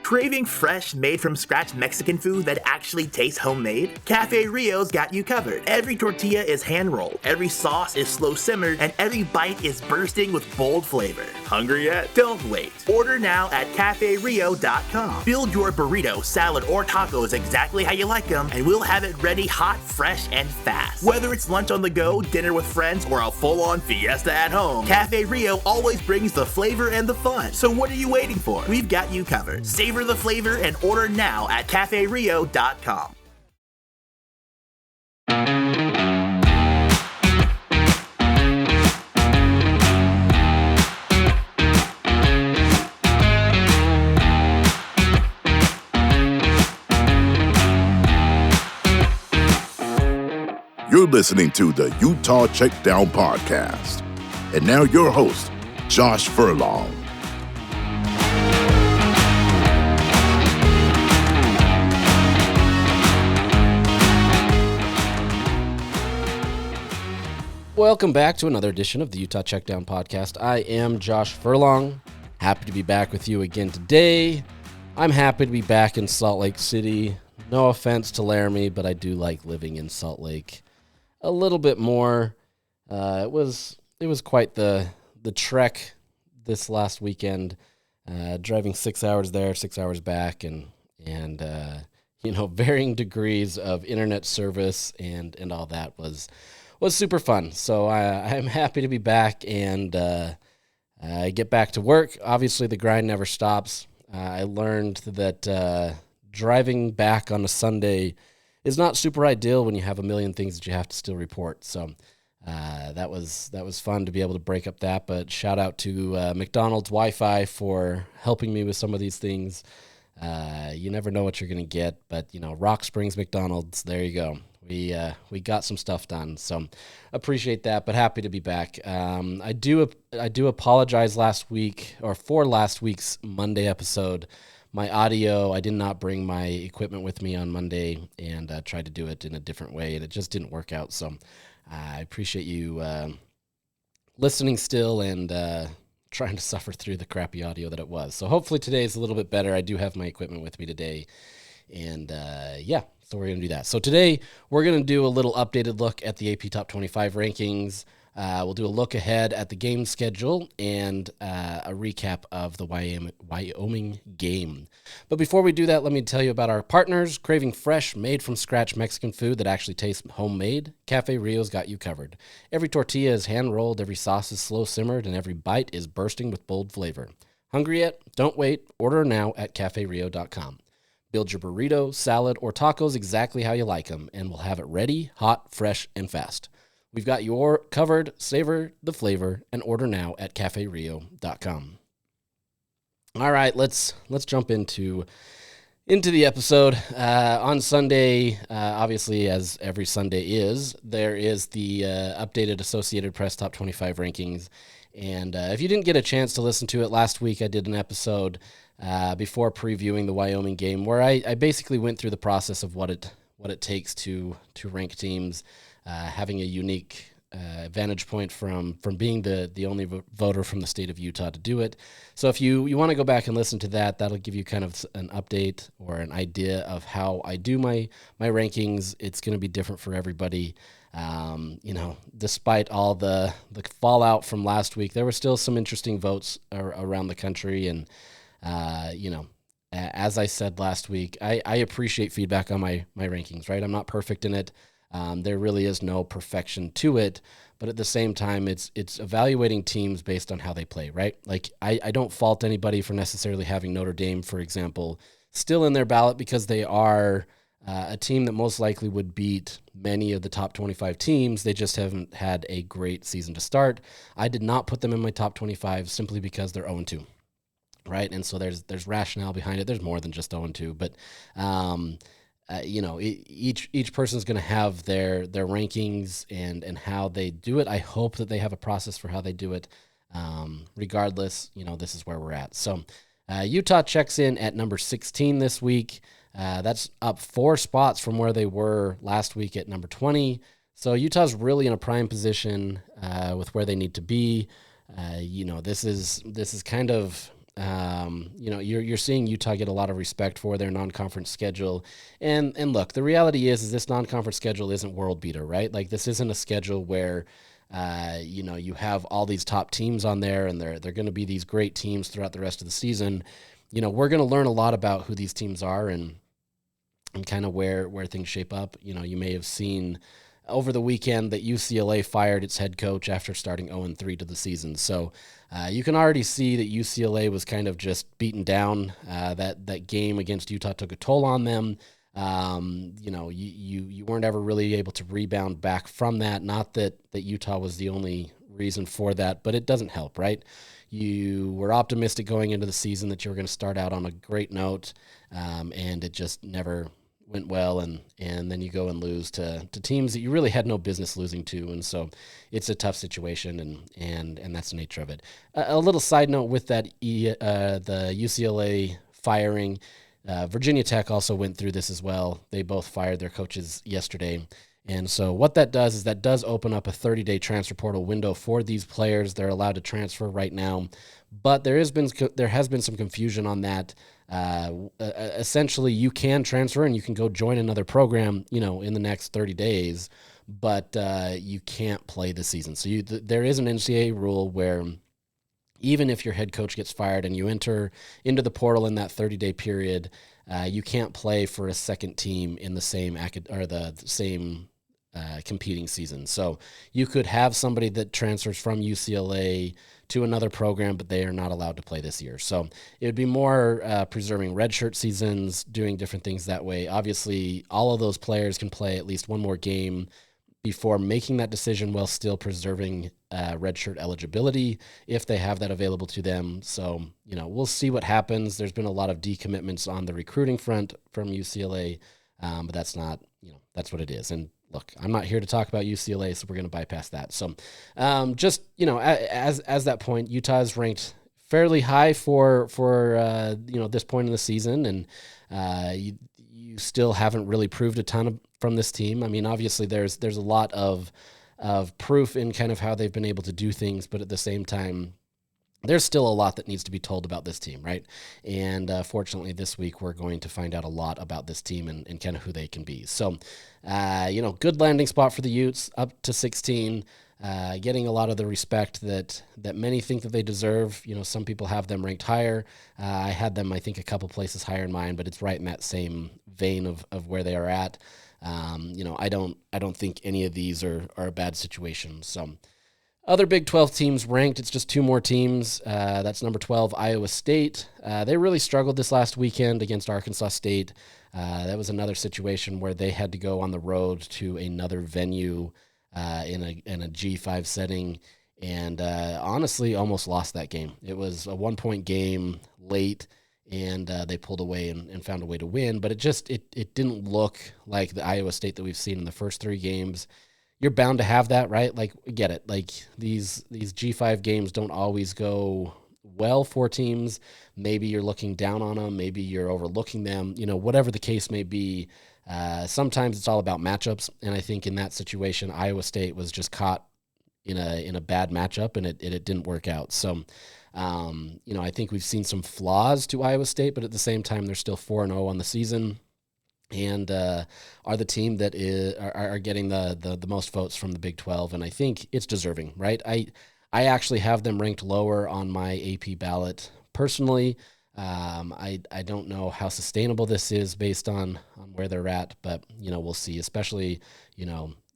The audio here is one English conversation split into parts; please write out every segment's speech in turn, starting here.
Craving fresh, made-from-scratch Mexican food that actually tastes homemade? Cafe Rio's got you covered. Every tortilla is hand-rolled, every sauce is slow-simmered, and every bite is bursting with bold flavor. Hungry yet? Don't wait. Order now at CafeRio.com. Build your burrito, salad, or tacos exactly how you like them, and we'll have it ready hot, fresh, and fast. Whether it's lunch on the go, dinner with friends, or a full-on fiesta at home, Cafe Rio always brings the flavor and the fun. So what are you waiting for? We've got you covered. Savor the flavor and order now at CafeRio.com. You're listening to the Utah Checkdown podcast. And now your host, Josh Furlong. Welcome back to another edition of the Utah Checkdown podcast. I am Josh Furlong. Happy to be back with you again today. I'm happy to be back in Salt Lake City. No offense to Laramie, but I do like living in Salt Lake a little bit more. It was quite the trek this last weekend, driving 6 hours there, 6 hours back, and varying degrees of internet service and all that was super fun. So I'm happy to be back and get back to work. Obviously, the grind never stops. I learned that driving back on a Sunday is not super ideal when you have a million things that you have to still report. So that was fun to be able to break up that. But shout out to McDonald's Wi-Fi for helping me with some of these things. You never know what you're going to get, but Rock Springs McDonald's, there you go. We got some stuff done, so appreciate that. But happy to be back. I do apologize for last week's Monday episode. My audio, I did not bring my equipment with me on Monday and tried to do it in a different way, and it just didn't work out. So I appreciate you listening still and trying to suffer through the crappy audio that it was. So hopefully today is a little bit better. I do have my equipment with me today, and so we're going to do that. So today we're going to do a little updated look at the AP Top 25 rankings. We'll do a look ahead at the game schedule and a recap of the Wyoming game. But before we do that, let me tell you about our partners. Craving fresh, made-from-scratch Mexican food that actually tastes homemade? Cafe Rio's got you covered. Every tortilla is hand-rolled, every sauce is slow-simmered, and every bite is bursting with bold flavor. Hungry yet? Don't wait. Order now at CafeRio.com. Build your burrito, salad, or tacos exactly how you like them, and we'll have it ready, hot, fresh, and fast. We've got your covered. Savor the flavor and order now at CafeRio.com. All right, let's jump into the episode. On Sunday, obviously, as every Sunday is, there is the updated Associated Press Top 25 rankings. And if you didn't get a chance to listen to it last week, I did an episode before previewing the Wyoming game where I basically went through the process of what it takes to rank teams. Having a unique vantage point from being the only voter from the state of Utah to do it. So if you want to go back and listen to that, that'll give you kind of an update or an idea of how I do my rankings. It's going to be different for everybody. Despite all the fallout from last week, there were still some interesting votes around the country. And, as I said last week, I appreciate feedback on my rankings, right? I'm not perfect in it. There really is no perfection to it, but at the same time, it's evaluating teams based on how they play, right? Like I don't fault anybody for necessarily having Notre Dame, for example, still in their ballot because they are a team that most likely would beat many of the top 25 teams. They just haven't had a great season to start. I did not put them in my top 25 simply because they're 0-2, right? And so there's rationale behind it. There's more than just 0-2, but each person's going to have their rankings and how they do it. I hope that they have a process for how they do it. Regardless, this is where we're at. So Utah checks in at number 16 this week. That's up 4 spots from where they were last week at number 20. So Utah's really in a prime position with where they need to be. This is kind of You're seeing Utah get a lot of respect for their non-conference schedule. And look, the reality is this non-conference schedule isn't world beater, right? Like this isn't a schedule where, you have all these top teams on there and they're going to be these great teams throughout the rest of the season. We're going to learn a lot about who these teams are and kind of where things shape up. You may have seen over the weekend that UCLA fired its head coach after starting 0-3 to the season. So you can already see that UCLA was kind of just beaten down. That game against Utah took a toll on them. You weren't ever really able to rebound back from that. Not that Utah was the only reason for that, but it doesn't help, right? You were optimistic going into the season that you were going to start out on a great note, and it just never went well, and then you go and lose to teams that you really had no business losing to, and so it's a tough situation, and that's the nature of it. A little side note with that, the UCLA firing, Virginia Tech also went through this as well. They both fired their coaches yesterday. And so what that does is that does open up a 30-day transfer portal window for these players. They're allowed to transfer right now, but there has been some confusion on that. Essentially, you can transfer and you can go join another program, in the next 30 days, but you can't play this season. So there is an NCAA rule where even if your head coach gets fired and you enter into the portal in that 30-day period, you can't play for a second team in the same competing season. So you could have somebody that transfers from UCLA to another program, but they are not allowed to play this year. So it would be more preserving redshirt seasons, doing different things that way. Obviously, all of those players can play at least one more game before making that decision while still preserving redshirt eligibility if they have that available to them. So, we'll see what happens. There's been a lot of decommitments on the recruiting front from UCLA, but that's not, that's what it is. And look, I'm not here to talk about UCLA, so we're going to bypass that. So as that point, Utah is ranked fairly high for this point in the season, and you still haven't really proved a ton from this team. I mean, obviously there's a lot of proof in kind of how they've been able to do things, but at the same time, there's still a lot that needs to be told about this team, right? And fortunately, this week we're going to find out a lot about this team and kind of who they can be. So, good landing spot for the Utes, up to 16, getting a lot of the respect that many think that they deserve. Some people have them ranked higher. I had them, I think, a couple places higher in mine, but it's right in that same vein of where they are at. I don't think any of these are a bad situation. So. Other Big 12 teams ranked, it's just two more teams. That's number 12, Iowa State. They really struggled this last weekend against Arkansas State. That was another situation where they had to go on the road to another venue in a G5 setting, and honestly almost lost that game. It was a 1-point game late, and they pulled away and found a way to win, but it didn't look like the Iowa State that we've seen in the first three games. You're bound to have that, right? Like, get it. Like, these G5 games don't always go well for teams. Maybe you're looking down on them. Maybe you're overlooking them. Whatever the case may be, sometimes it's all about matchups. And I think in that situation, Iowa State was just caught in a bad matchup, and it didn't work out. So, I think we've seen some flaws to Iowa State, but at the same time, they're still 4-0 on the season. And are the team that are getting the most votes from the Big 12, and I think it's deserving, right? I actually have them ranked lower on my AP ballot personally. I don't know how sustainable this is based on where they're at, but we'll see. Especially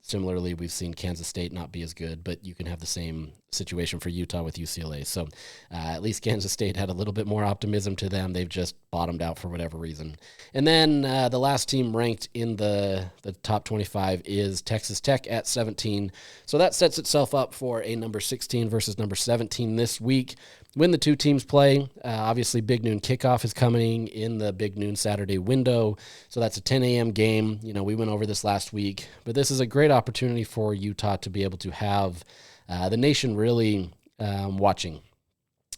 similarly, we've seen Kansas State not be as good, but you can have the same situation for Utah with UCLA. So at least Kansas State had a little bit more optimism to them. They've just bottomed out for whatever reason. And then the last team ranked in the top 25 is Texas Tech at 17. So that sets itself up for a number 16 versus number 17 this week. When the two teams play, obviously Big Noon kickoff is coming in the Big Noon Saturday window. So that's a 10 a.m. game. We went over this last week, but this is a great opportunity for Utah to be able to have the nation really watching.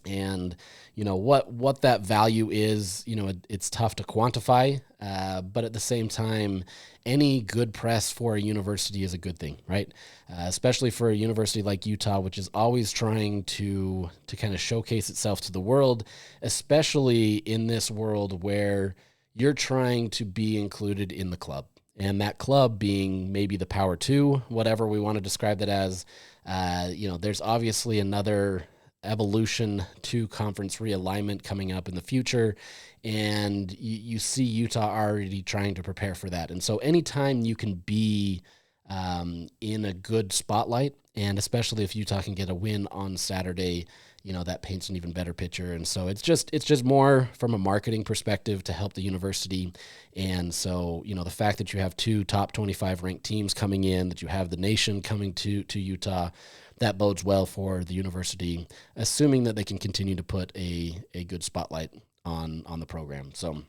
And, what that value is, it's tough to quantify, but at the same time, any good press for a university is a good thing, right? Especially for a university like Utah, which is always trying to kind of showcase itself to the world, especially in this world where you're trying to be included in the club. And that club being maybe the Power Two, whatever we want to describe that as, there's obviously another evolution to conference realignment coming up in the future. And you see Utah already trying to prepare for that. And so anytime you can be in a good spotlight, and especially if Utah can get a win on Saturday, that paints an even better picture. And so it's just more from a marketing perspective to help the university. And so, the fact that you have 2 top 25 ranked teams coming in, that you have the nation coming to Utah, that bodes well for the university, assuming that they can continue to put a good spotlight on the program. So,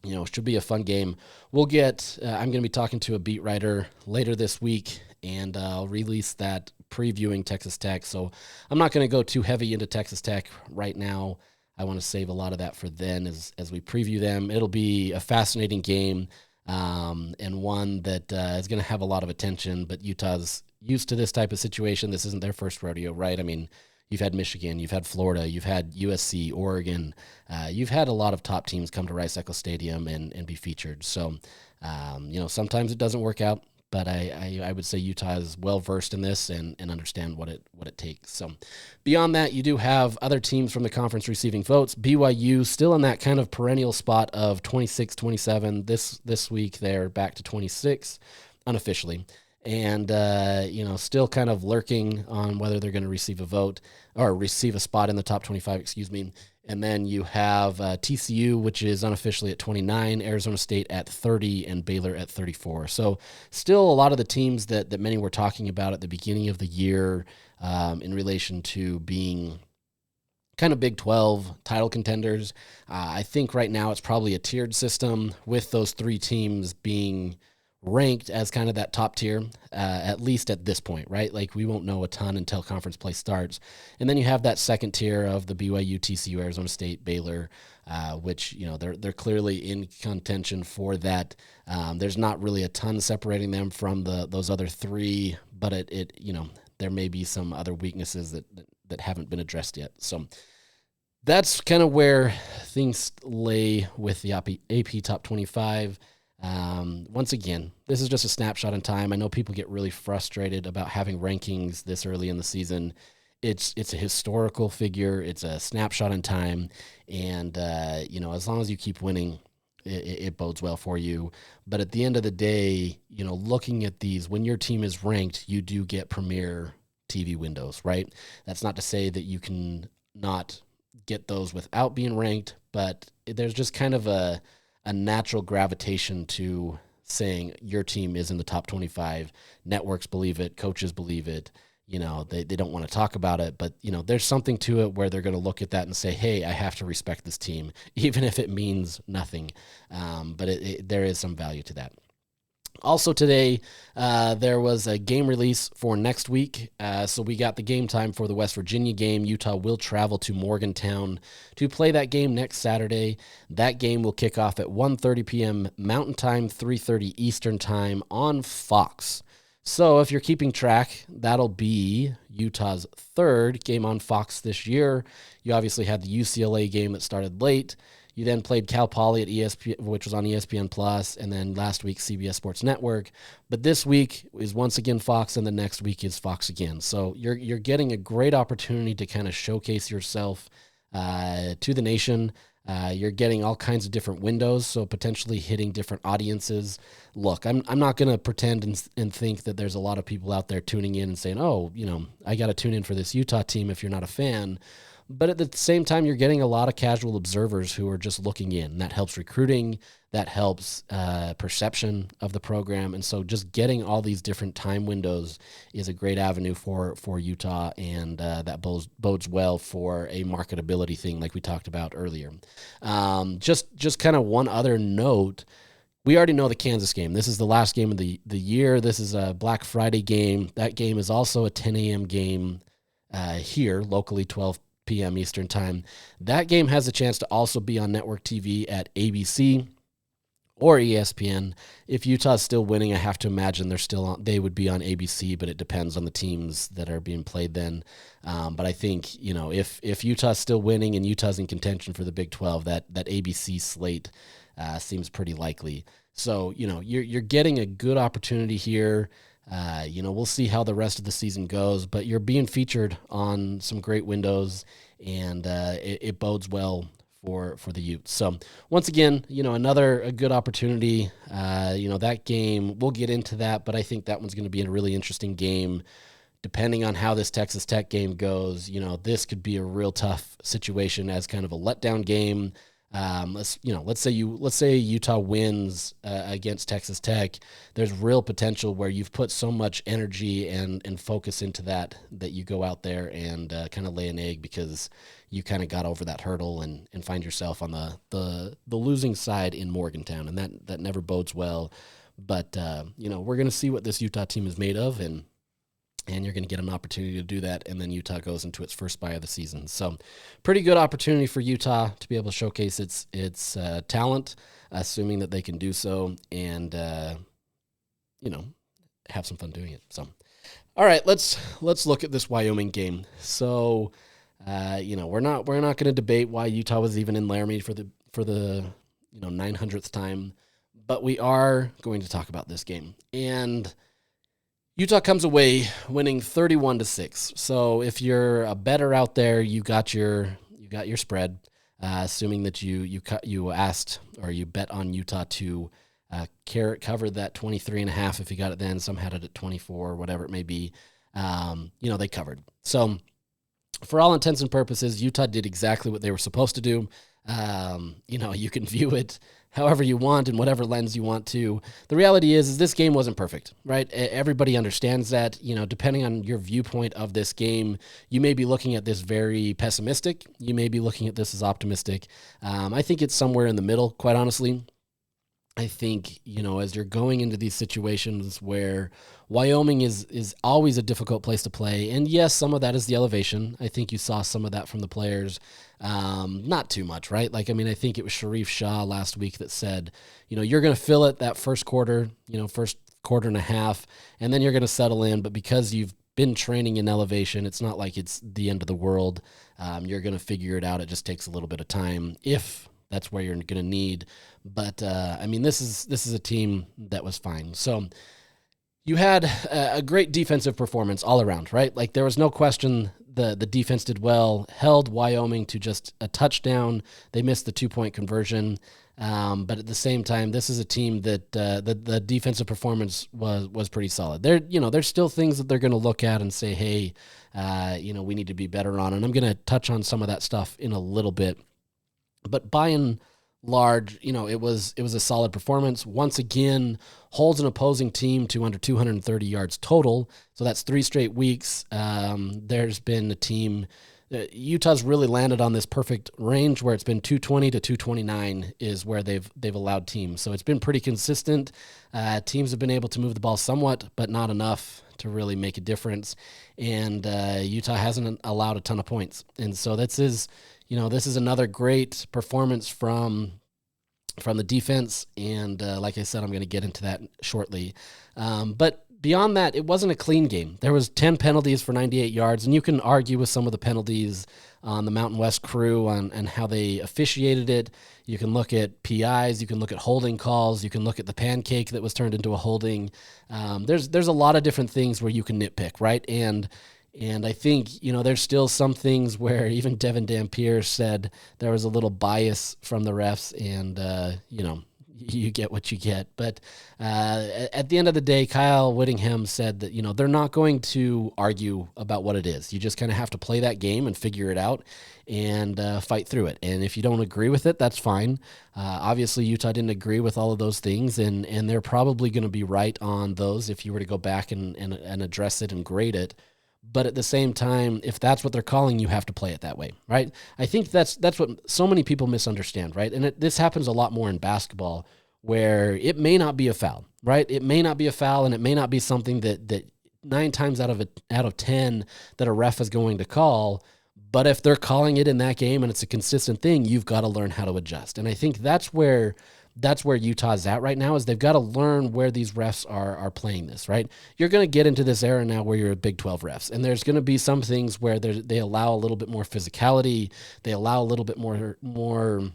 it should be a fun game. We'll get, I'm going to be talking to a beat writer later this week, and I'll release that previewing Texas Tech. So I'm not going to go too heavy into Texas Tech right now. I want to save a lot of that for then as we preview them. It'll be a fascinating game, and one that is going to have a lot of attention, but Utah's used to this type of situation. This isn't their first rodeo, right? I mean, you've had Michigan, you've had Florida, you've had USC, Oregon. You've had a lot of top teams come to Rice-Eccles Stadium and be featured. So, sometimes it doesn't work out, but I would say Utah is well-versed in this and understand what it takes. So beyond that, you do have other teams from the conference receiving votes. BYU still in that kind of perennial spot of 26, 27. This week they're back to 26 unofficially. And, still kind of lurking on whether they're going to receive a vote or receive a spot in the top 25, And then you have TCU, which is unofficially at 29, Arizona State at 30, and Baylor at 34. So still a lot of the teams that many were talking about at the beginning of the year in relation to being kind of Big 12 title contenders. I think right now it's probably a tiered system with those 3 teams being ranked as kind of that top tier, at least at this point, right? Like we won't know a ton until conference play starts. And then you have that second tier of the BYU, TCU, Arizona State, Baylor, which, they're clearly in contention for that. There's not really a ton separating them from those other 3, but it there may be some other weaknesses that haven't been addressed yet. So that's kind of where things lay with the AP Top 25. Once again, this is just a snapshot in time. I know people get really frustrated about having rankings this early in the season. It's a historical figure. It's a snapshot in time. And, as long as you keep winning, it bodes well for you. But at the end of the day, looking at these, when your team is ranked, you do get premier TV windows, right? That's not to say that you can not get those without being ranked, but there's just kind of a natural gravitation to saying your team is in the top 25. Networks believe it. Coaches believe it. They don't want to talk about it, but, there's something to it where they're going to look at that and say, hey, I have to respect this team, even if it means nothing. But there is some value to that. Also today, there was a game release for next week. So we got the game time for the West Virginia game. Utah will travel to Morgantown to play that game next Saturday. That game will kick off at 1:30 p.m. Mountain Time, 3:30 Eastern Time on Fox. So if you're keeping track, that'll be Utah's 3rd game on Fox this year. You obviously had the UCLA game that started late. You then played Cal Poly at ESPN, which was on ESPN Plus, and then last week CBS Sports Network. But this week is once again Fox, and the next week is Fox again. So you're getting a great opportunity to kind of showcase yourself to the nation. You're getting all kinds of different windows, so potentially hitting different audiences. Look, I'm not going to pretend and think that there's a lot of people out there tuning in and saying, oh, I got to tune in for this Utah team if you're not a fan. But at the same time, you're getting a lot of casual observers who are just looking in. That helps recruiting. That helps perception of the program. And so just getting all these different time windows is a great avenue for Utah, and that bodes well for a marketability thing like we talked about earlier. Just kind of one other note. We already know the Kansas game. This is the last game of the year. This is a Black Friday game. That game is also a 10 a.m. game here, locally 12 p.m. Eastern time. That game has a chance to also be on network TV at ABC or ESPN. If Utah's still winning, I have to imagine they would be on ABC, but it depends on the teams that are being played then. But I think, if Utah's still winning and Utah's in contention for the Big 12, that ABC slate seems pretty likely. So, you're getting a good opportunity here. We'll see how the rest of the season goes, but you're being featured on some great windows, and it bodes well for the Utes. So once again, a good opportunity. That game, we'll get into that, but I think that one's going to be a really interesting game. Depending on how this Texas Tech game goes, this could be a real tough situation as kind of a letdown game. Let's say Utah wins against Texas Tech. There's real potential where you've put so much energy and focus into that you go out there and kind of lay an egg because you kind of got over that hurdle and find yourself on the losing side in Morgantown, and that never bodes well. But we're going to see what this Utah team is made of, and you're going to get an opportunity to do that, and then Utah goes into its first bye of the season. So pretty good opportunity for Utah to be able to showcase its talent, assuming that they can do so, and have some fun doing it. So, all right, let's look at this Wyoming game. So, we're not going to debate why Utah was even in Laramie for the 900th time, but we are going to talk about this game. And Utah comes away winning 31-6. So if you're a bettor out there, you got your spread, assuming that you asked or you bet on Utah to cover that 23.5. If you got it then, some had it at 24, whatever it may be. They covered. So for all intents and purposes, Utah did exactly what they were supposed to do. You can view it however you want and whatever lens you want to. The reality is this game wasn't perfect, right? Everybody understands that. Depending on your viewpoint of this game, you may be looking at this very pessimistic. You may be looking at this as optimistic. I think it's somewhere in the middle, quite honestly. I think, as you're going into these situations where Wyoming is always a difficult place to play, and yes, some of that is the elevation. I think you saw some of that from the players. Not too much, right? I think it was Sharif Shah last week that said, you're going to fill it that first quarter, first quarter and a half, and then you're going to settle in. But because you've been training in elevation, it's not like it's the end of the world. You're going to figure it out. It just takes a little bit of time if that's where you're going to need. But, this is a team that was fine. So you had a great defensive performance all around, right? There was no question the defense did well, held Wyoming to just a touchdown. They missed the 2-point conversion. But at the same time, this is a team that the defensive performance was pretty solid. There's still things that they're going to look at and say, hey, we need to be better on. And I'm going to touch on some of that stuff in a little bit. But by and large, it was a solid performance. Once again, holds an opposing team to under 230 yards total. So that's 3 straight weeks. There's been a team. Utah's really landed on this perfect range where it's been 220 to 229 is where they've allowed teams. So it's been pretty consistent. Teams have been able to move the ball somewhat, but not enough to really make a difference. And Utah hasn't allowed a ton of points. And so this is another great performance from the defense. And like I said, I'm going to get into that shortly. But beyond that, it wasn't a clean game. There was 10 penalties for 98 yards, and you can argue with some of the penalties on the Mountain West crew and how they officiated it. You can look at PIs, you can look at holding calls, you can look at the pancake that was turned into a holding. There's a lot of different things where you can nitpick, right? And I think, there's still some things where even Devon Dampier said there was a little bias from the refs, and, you get what you get. But at the end of the day, Kyle Whittingham said that, they're not going to argue about what it is. You just kind of have to play that game and figure it out and fight through it. And if you don't agree with it, that's fine. Obviously, Utah didn't agree with all of those things, and they're probably going to be right on those if you were to go back and address it and grade it. But at the same time, if that's what they're calling, you have to play it that way, right? I think that's what so many people misunderstand, right? And this happens a lot more in basketball, where it may not be a foul, right? It may not be a foul, and it may not be something that 9 times out of 10 that a ref is going to call. But if they're calling it in that game and it's a consistent thing, you've got to learn how to adjust. And I think that's where Utah's at right now, is they've got to learn where these refs are playing this, right? You're going to get into this era now where you're a Big 12 refs, and there's going to be some things where they allow a little bit more physicality, they allow a little bit more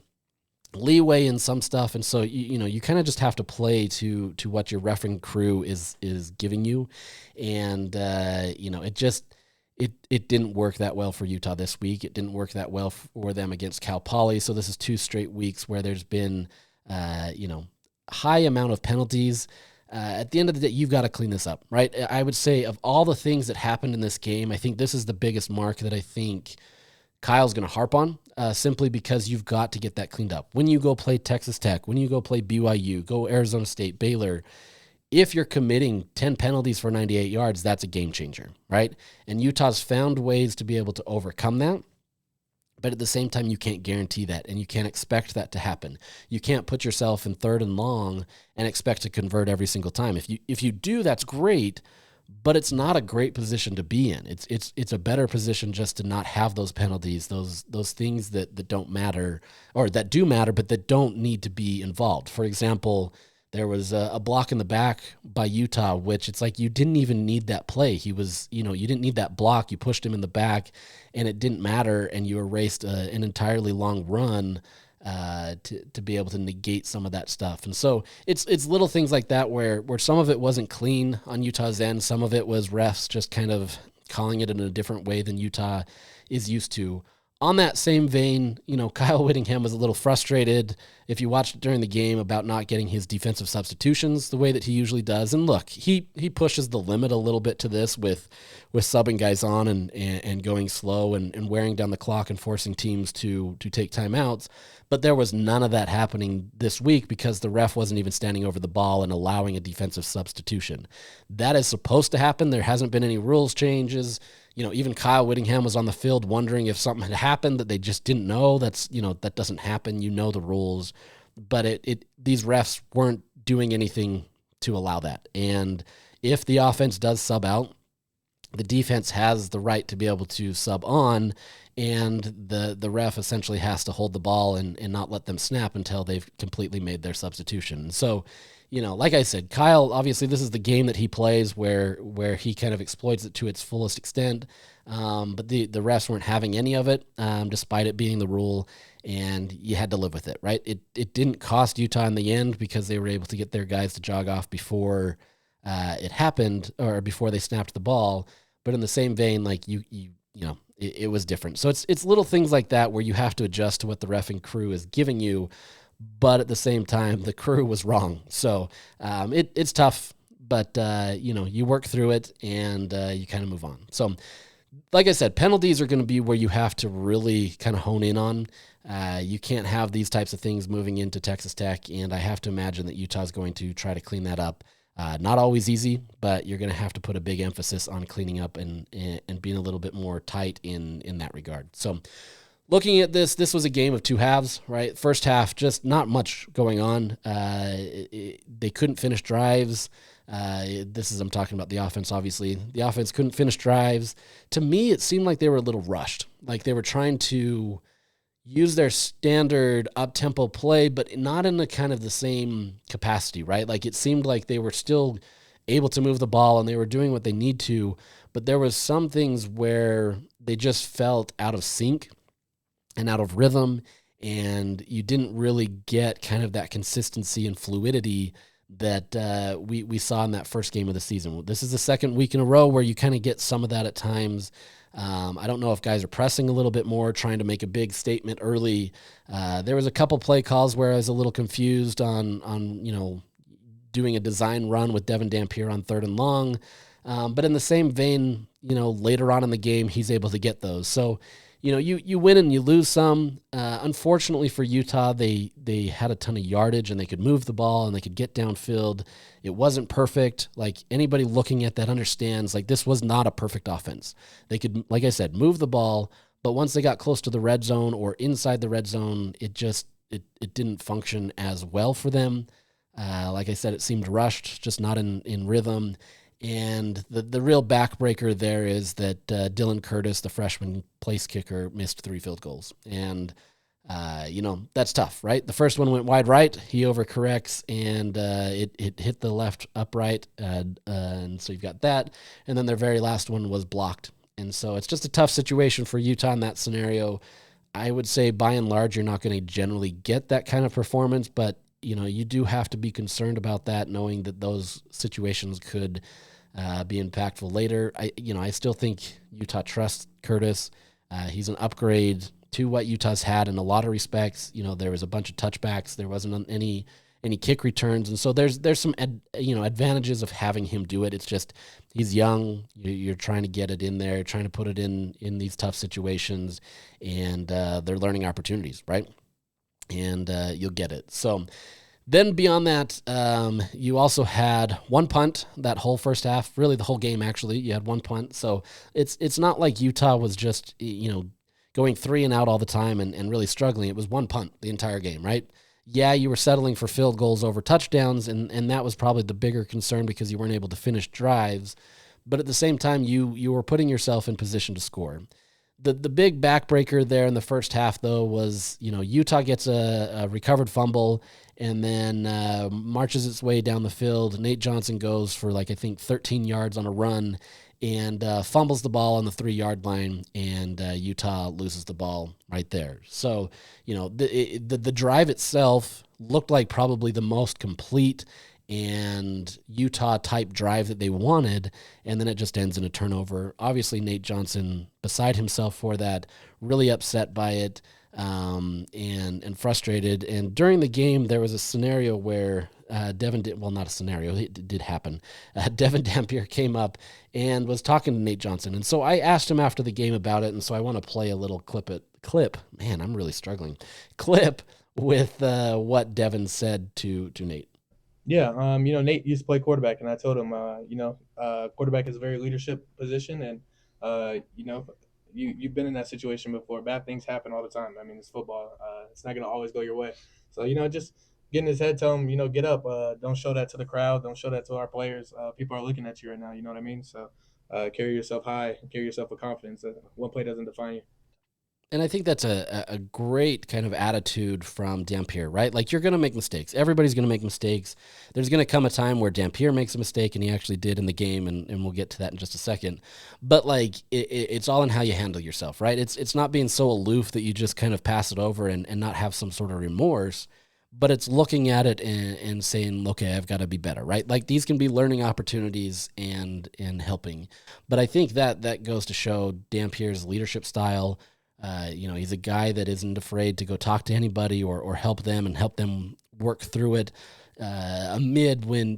leeway in some stuff, and so you kind of just have to play to what your refereeing crew is giving you, and it didn't work that well for Utah this week. It didn't work that well for them against Cal Poly. So this is 2 straight weeks where there's been high amount of penalties. At the end of the day, you've got to clean this up, right? I would say of all the things that happened in this game, I think this is the biggest mark that I think Kyle's going to harp on, simply because you've got to get that cleaned up. When you go play Texas Tech, when you go play BYU, go Arizona State, Baylor, if you're committing 10 penalties for 98 yards, that's a game changer, right? And Utah's found ways to be able to overcome that. But at the same time, you can't guarantee that, and you can't expect that to happen. You can't put yourself in 3rd and long and expect to convert every single time. If you do, that's great, but it's not a great position to be in. It's a better position just to not have those penalties, those things that don't matter, or that do matter, but that don't need to be involved. For example, there was a block in the back by Utah, which it's like you didn't even need that play. You didn't need that block. You pushed him in the back, and it didn't matter, and you erased an entirely long run to be able to negate some of that stuff. And so it's little things like that where some of it wasn't clean on Utah's end. Some of it was refs just kind of calling it in a different way than Utah is used to. On that same vein, Kyle Whittingham was a little frustrated, if you watched during the game, about not getting his defensive substitutions the way that he usually does. And look, he pushes the limit a little bit to this with subbing guys on and going slow and wearing down the clock and forcing teams to take timeouts. But there was none of that happening this week because the ref wasn't even standing over the ball and allowing a defensive substitution. That is supposed to happen. There hasn't been any rules changes. Even Kyle Whittingham was on the field wondering if something had happened that they just didn't know. That doesn't happen. The rules, but these refs weren't doing anything to allow that. And if the offense does sub out, the defense has the right to be able to sub on, and the ref essentially has to hold the ball and not let them snap until they've completely made their substitution. So, like I said, Kyle, obviously this is the game that he plays where he kind of exploits it to its fullest extent. But the refs weren't having any of it, despite it being the rule, and you had to live with it, right? It didn't cost Utah in the end because they were able to get their guys to jog off before it happened, or before they snapped the ball. But in the same vein, like it was different. So it's little things like that where you have to adjust to what the reffing crew is giving you. But at the same time, the crew was wrong. So it's tough, but you work through it and you kind of move on. So like I said, penalties are going to be where you have to really kind of hone in on. You can't have these types of things moving into Texas Tech, and I have to imagine that Utah's going to try to clean that up. Not always easy, but you're going to have to put a big emphasis on cleaning up and being a little bit more tight in that regard. So looking at this was a game of 2 halves, right? First half, just not much going on. They couldn't finish drives. I'm talking about the offense, obviously. The offense couldn't finish drives. To me, it seemed like they were a little rushed. Like they were trying to use their standard up-tempo play, but not in the kind of the same capacity, right? Like it seemed like they were still able to move the ball and they were doing what they need to, but there was some things where they just felt out of sync and out of rhythm, and you didn't really get kind of that consistency and fluidity that we saw in that first game of the season. This is the second week in a row where you kind of get some of that at times. I don't know if guys are pressing a little bit more, trying to make a big statement early. There was a couple play calls where I was a little confused on doing a design run with Devon Dampier on 3rd and long. But in the same vein, later on in the game, he's able to get those. So, you win and you lose some. Unfortunately for Utah, they had a ton of yardage and they could move the ball and they could get downfield. It wasn't perfect. Like anybody looking at that understands, like this was not a perfect offense. They could, like I said, move the ball, but once they got close to the red zone or inside the red zone, it didn't function as well for them. Like I said, it seemed rushed, just not in rhythm. And the real backbreaker there is that Dylan Curtis, the freshman place kicker, missed 3 field goals. And, that's tough, right? The first one went wide right. He overcorrects, and it hit the left upright. And so you've got that. And then their very last one was blocked. And so it's just a tough situation for Utah in that scenario. I would say by and large, you're not going to generally get that kind of performance, but you do have to be concerned about that, knowing that those situations could be impactful later. I still think Utah trusts Curtis. He's an upgrade to what Utah's had in a lot of respects. There was a bunch of touchbacks. There wasn't any kick returns. And so there's some, advantages of having him do it. It's just, he's young. You're trying to get it in there, trying to put it in these tough situations, and they're learning opportunities, right? And you'll get it. So then beyond that, you also had one punt that whole first half, really the whole game actually. You had one punt. So it's not like Utah was just, going 3 and out all the time and really struggling. It was one punt the entire game, right? Yeah, you were settling for field goals over touchdowns, and that was probably the bigger concern because you weren't able to finish drives. But at the same time, you were putting yourself in position to score. The big backbreaker there in the first half, though, was, Utah gets a recovered fumble and then marches its way down the field. Nate Johnson goes for, I think 13 yards on a run and fumbles the ball on the 3-yard line, and Utah loses the ball right there. So, the drive itself looked like probably the most complete and Utah-type drive that they wanted, and then it just ends in a turnover. Obviously, Nate Johnson, beside himself for that, really upset by it and frustrated. And during the game, there was a scenario where not a scenario, it did happen. Devon Dampier came up and was talking to Nate Johnson. And so I asked him after the game about it, and so I want to play a little clip. Man, I'm really struggling. Clip with what Devon said to Nate. Yeah, Nate used to play quarterback, and I told him, quarterback is a very leadership position, and you've been in that situation before. Bad things happen all the time. I mean, it's football. It's not gonna always go your way. So just get in his head, tell him, get up. Don't show that to the crowd. Don't show that to our players. People are looking at you right now. You know what I mean? So carry yourself high, carry yourself with confidence. One play doesn't define you. And I think that's a great kind of attitude from Dampier, right? Like, you're going to make mistakes. Everybody's going to make mistakes. There's going to come a time where Dampier makes a mistake, and he actually did in the game, and we'll get to that in just a second. But, it's all in how you handle yourself, right? It's not being so aloof that you just kind of pass it over and not have some sort of remorse, but it's looking at it and saying, okay, I've got to be better, right? Like, these can be learning opportunities and helping. But I think that goes to show Dampier's leadership style. He's a guy that isn't afraid to go talk to anybody or help them and help them work through it amid when,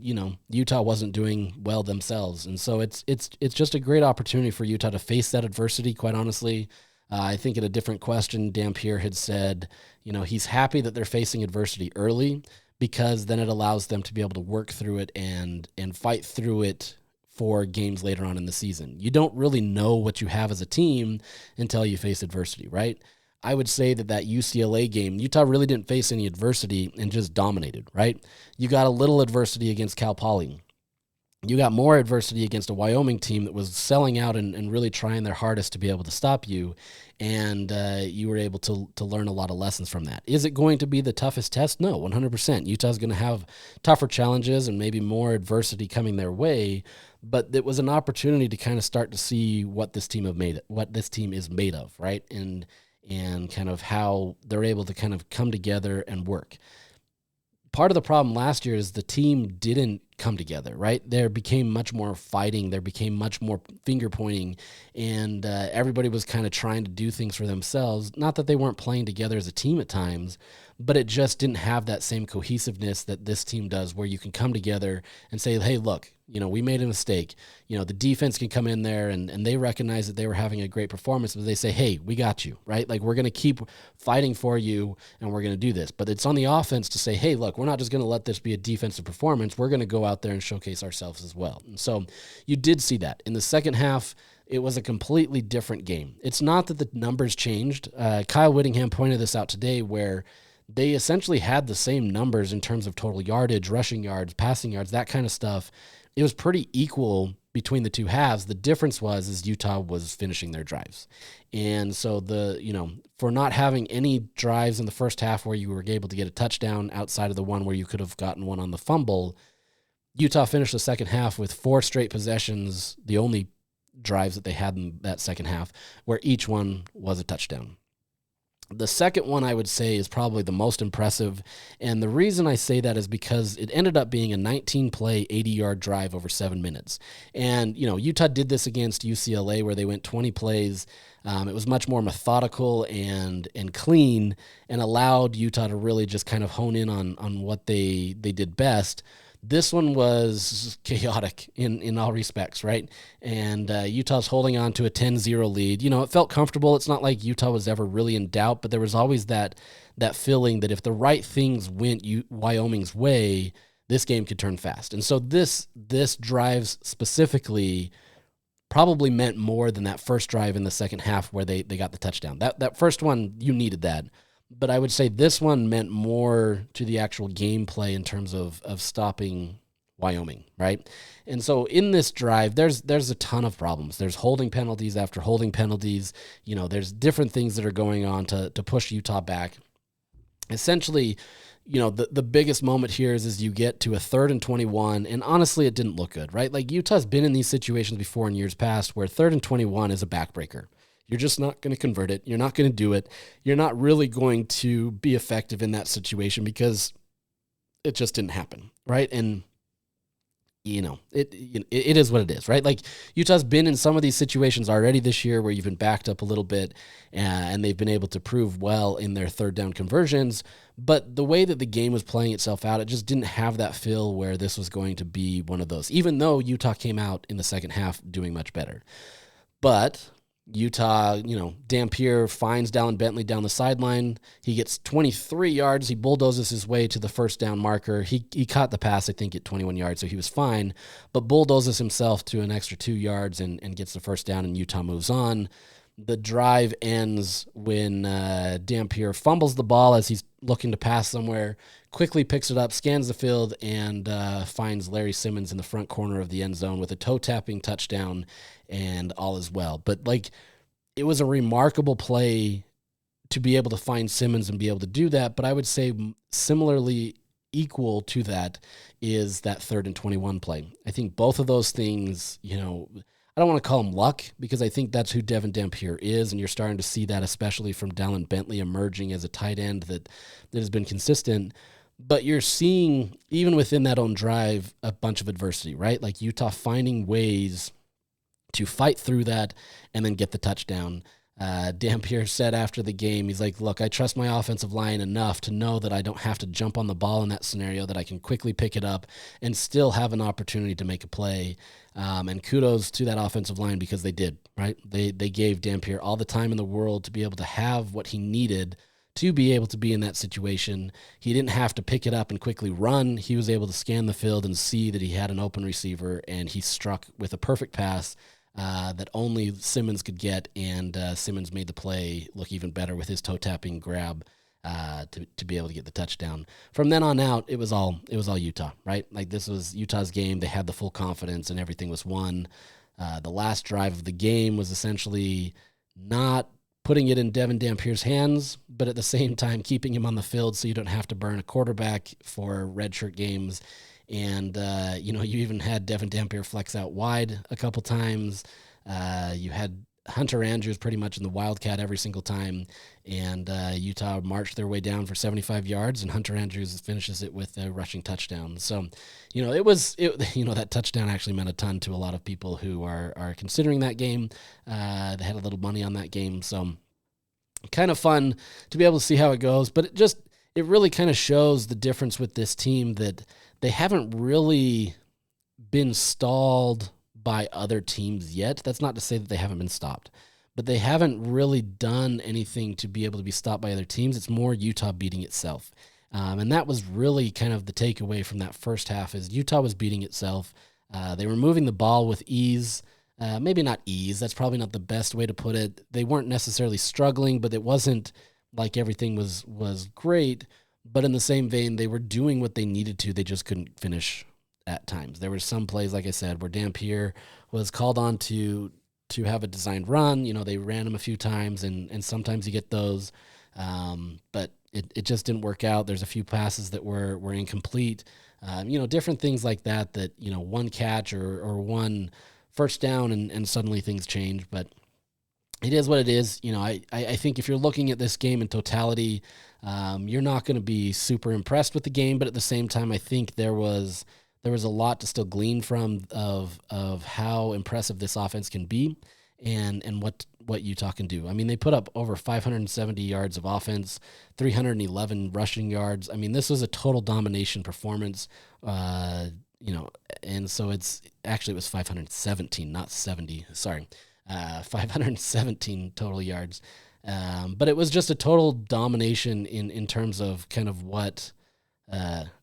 Utah wasn't doing well themselves. And so it's just a great opportunity for Utah to face that adversity, quite honestly. I think in a different question, Dampier had said, he's happy that they're facing adversity early because then it allows them to be able to work through it and fight through it for games later on in the season. You don't really know what you have as a team until you face adversity, right? I would say that UCLA game, Utah really didn't face any adversity and just dominated, right? You got a little adversity against Cal Poly. You got more adversity against a Wyoming team that was selling out and really trying their hardest to be able to stop you, and you were able to learn a lot of lessons from that. Is it going to be the toughest test? No, 100%. Utah's going to have tougher challenges and maybe more adversity coming their way, but it was an opportunity to kind of start to see what this team is made of, right? And kind of how they're able to kind of come together and work. Part of the problem last year is the team didn't come together, right? There became much more fighting. There became much more finger pointing, and everybody was kind of trying to do things for themselves. Not that they weren't playing together as a team at times, but it just didn't have that same cohesiveness that this team does, where you can come together and say, hey, look, we made a mistake. The defense can come in there and they recognize that they were having a great performance, but they say, hey, we got you, right? Like, we're going to keep fighting for you and we're going to do this. But it's on the offense to say, hey, look, we're not just going to let this be a defensive performance. We're going to go out there and showcase ourselves as well. And so you did see that. In the second half, it was a completely different game. It's not that the numbers changed. Kyle Whittingham pointed this out today, where they essentially had the same numbers in terms of total yardage, rushing yards, passing yards, that kind of stuff. it was pretty equal between the two halves. The difference is Utah was finishing their drives. And so for not having any drives in the first half where you were able to get a touchdown outside of the one where you could have gotten one on the fumble, Utah finished the second half with 4 straight possessions, the only drives that they had in that second half, where each one was a touchdown. The second one I would say is probably the most impressive, and the reason I say that is because it ended up being a 19-play, 80-yard drive over 7 minutes. And, Utah did this against UCLA where they went 20 plays. It was much more methodical and clean, and allowed Utah to really just kind of hone in on what they did best. This one was chaotic in all respects, right? And Utah's holding on to a 10-0 lead. It felt comfortable. It's not like Utah was ever really in doubt, but there was always that feeling that if the right things went Wyoming's way, this game could turn fast. And so this drive specifically probably meant more than that first drive in the second half where they got the touchdown. That first one, you needed that. But I would say this one meant more to the actual gameplay in terms of stopping Wyoming, right? And so in this drive, there's a ton of problems. There's holding penalties after holding penalties. There's different things that are going on to push Utah back. Essentially, the biggest moment here is you get to a 3rd and 21, and honestly, it didn't look good, right? Like Utah's been in these situations before in years past where 3rd and 21 is a backbreaker. You're just not going to convert it. You're not going to do it. You're not really going to be effective in that situation because it just didn't happen, right? And, it is what it is, right? Like Utah's been in some of these situations already this year where you've been backed up a little bit and they've been able to prove well in their 3rd down conversions. But the way that the game was playing itself out, it just didn't have that feel where this was going to be one of those, even though Utah came out in the second half doing much better. But Utah, Dampier finds Devon Bentley down the sideline. He gets 23 yards. He bulldozes his way to the first down marker. He caught the pass, I think, at 21 yards, so he was fine, but bulldozes himself to an extra 2 yards and gets the first down, and Utah moves on. The drive ends when Dampier fumbles the ball as he's looking to pass somewhere, quickly picks it up, scans the field, and finds Larry Simmons in the front corner of the end zone with a toe-tapping touchdown, and all is well. But, it was a remarkable play to be able to find Simmons and be able to do that, but I would say similarly equal to that is that 3rd and 21 play. I think both of those things, I don't want to call him luck because I think that's who Devon Dampier is, and you're starting to see that especially from Devon Bentley emerging as a tight end that has been consistent. But you're seeing, even within that own drive, a bunch of adversity, right? Like Utah finding ways to fight through that and then get the touchdown. Dampier said after the game, he's like, look, I trust my offensive line enough to know that I don't have to jump on the ball in that scenario, that I can quickly pick it up and still have an opportunity to make a play. And kudos to that offensive line because they did, right? They gave Dampier all the time in the world to be able to have what he needed to be able to be in that situation. He didn't have to pick it up and quickly run. He was able to scan the field and see that he had an open receiver, and he struck with a perfect pass that only Simmons could get, and Simmons made the play look even better with his toe-tapping grab to be able to get the touchdown. From then on out, it was all Utah, right? Like this was Utah's game. They had the full confidence, and everything was won. The last drive of the game was essentially not putting it in Devon Dampier's hands, but at the same time keeping him on the field so you don't have to burn a quarterback for redshirt games. And, you even had Devon Dampier flex out wide a couple times. You had Hunter Andrews pretty much in the Wildcat every single time. And Utah marched their way down for 75 yards, and Hunter Andrews finishes it with a rushing touchdown. So, that touchdown actually meant a ton to a lot of people who are considering that game. They had a little money on that game. So kind of fun to be able to see how it goes. But it really kind of shows the difference with this team, that they haven't really been stalled by other teams yet. That's not to say that they haven't been stopped, but they haven't really done anything to be able to be stopped by other teams. It's more Utah beating itself. And that was really kind of the takeaway from that first half, is Utah was beating itself. They were moving the ball with ease. Maybe not ease. That's probably not the best way to put it. They weren't necessarily struggling, but it wasn't like everything was great. But in the same vein, they were doing what they needed to. They just couldn't finish at times. There were some plays, like I said, where Dampier was called on to have a designed run. They ran him a few times, and sometimes you get those, but it just didn't work out. There's a few passes that were incomplete. Different things like that, one catch or one first down and suddenly things change. But it is what it is. I think if you're looking at this game in totality, you're not going to be super impressed with the game, but at the same time, I think there was a lot to still glean from of how impressive this offense can be and what Utah can do. I mean, they put up over 570 yards of offense, 311 rushing yards. I mean, this was a total domination performance, and so it was 517, not 70. Sorry. 517 total yards. But it was just a total domination in terms of kind of what,